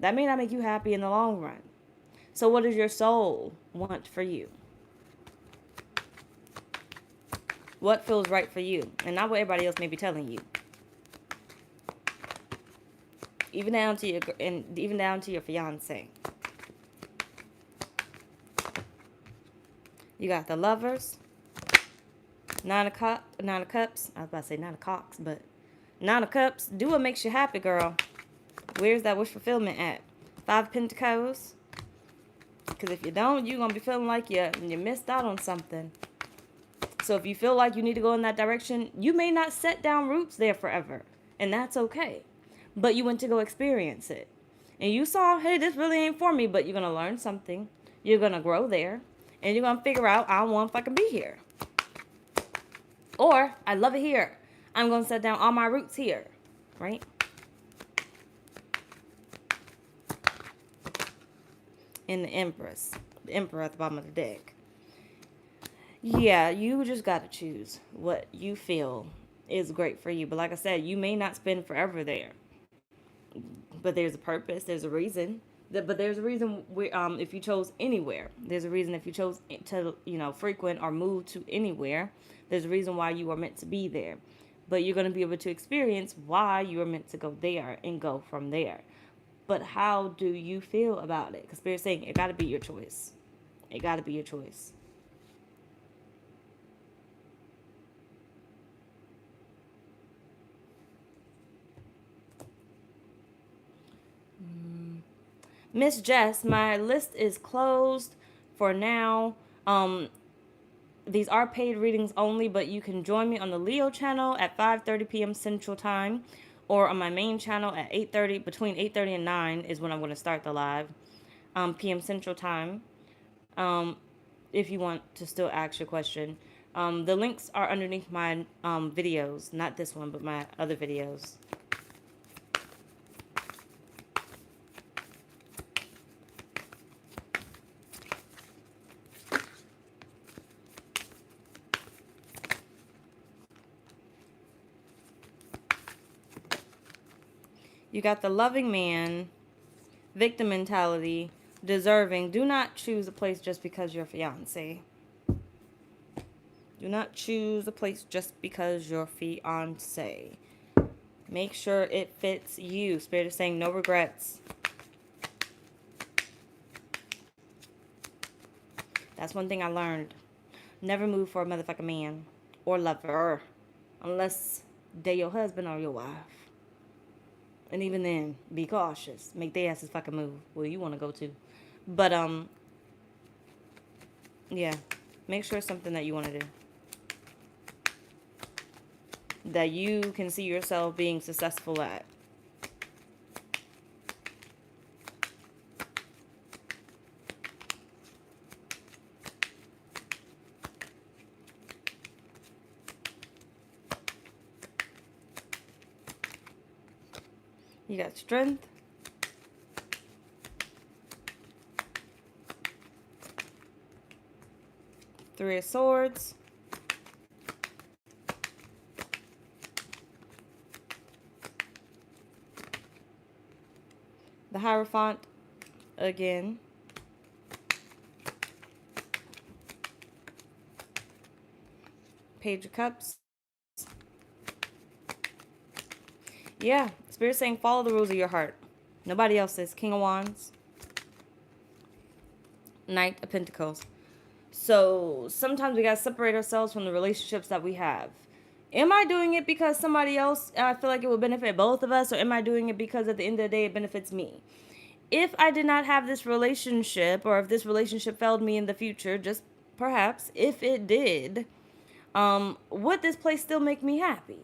that may not make you happy in the long run. So what does your soul want for you? What feels right for you, and not what everybody else may be telling you. Even down to your fiance. You got the Lovers, Nine of Cups. I was about to say Nine of Cocks, but Nine of Cups. Do what makes you happy, girl. Where's that wish fulfillment at? Five of Pentacles. Because if you don't, you're going to be feeling like you missed out on something. So if you feel like you need to go in that direction, you may not set down roots there forever. And that's okay. But you went to go experience it. And you saw, hey, this really ain't for me, but you're going to learn something. You're going to grow there. And you're going to figure out, I don't want if I can be here. Or, I love it here. I'm going to set down all my roots here. Right? And the Empress. The Emperor at the bottom of the deck. Yeah, you just got to choose what you feel is great for you. But like I said, you may not spend forever there. But there's a purpose. There's a reason. But there's a reason if you chose anywhere. There's a reason if you chose to, frequent or move to anywhere. There's a reason why you are meant to be there. But you're going to be able to experience why you are meant to go there and go from there. But how do you feel about it? Because Spirit's saying it got to be your choice. It got to be your choice. Miss Jess, my list is closed for now. These are paid readings only, but you can join me on the Leo channel at 5:30 p.m. Central Time, or on my main channel at 8:30. Between 8:30 and 9 is when I'm going to start the live p.m. Central Time. If you want to still ask your question, the links are underneath my videos, not this one, but my other videos. You got the loving man, victim mentality, deserving. Do not choose a place just because you're fiancé. Do not choose a place just because you're fiancé. Make sure it fits you. Spirit is saying no regrets. That's one thing I learned. Never move for a motherfucking man or lover unless they your husband or your wife. And even then, be cautious. Make their asses fucking move where you want to go to. But, yeah. Make sure it's something that you want to do. That you can see yourself being successful at. You got strength. Three of Swords. The Hierophant again. Page of Cups. Yeah, Spirit's saying follow the rules of your heart. Nobody else's. King of Wands. Knight of Pentacles. So sometimes we gotta separate ourselves from the relationships that we have. Am I doing it because somebody else, I feel like it would benefit both of us, or am I doing it because at the end of the day it benefits me? If I did not have this relationship, or if this relationship failed me in the future, just perhaps, if it did, would this place still make me happy?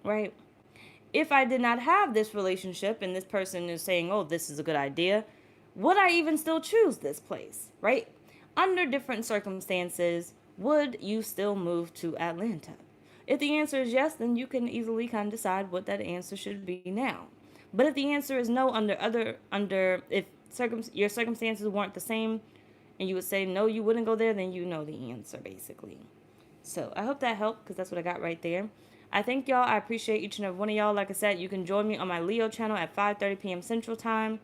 Right? If I did not have this relationship and this person is saying, oh, this is a good idea, would I even still choose this place? Right? Under different circumstances, would you still move to Atlanta? If the answer is yes, then you can easily kind of decide what that answer should be now. But if the answer is no, if your circumstances weren't the same, and you would say no, you wouldn't go there, then you know the answer basically. So I hope that helped, because that's what I got right there. I thank y'all. I appreciate each and every one of y'all. Like I said, you can join me on my Leo channel at 5:30 p.m. Central Time.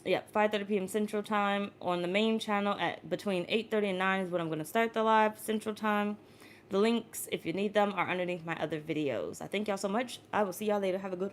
5:30 p.m. Central Time. On the main channel at between 8:30 and 9 is when I'm going to start the live Central Time. The links, if you need them, are underneath my other videos. I thank y'all so much. I will see y'all later. Have a good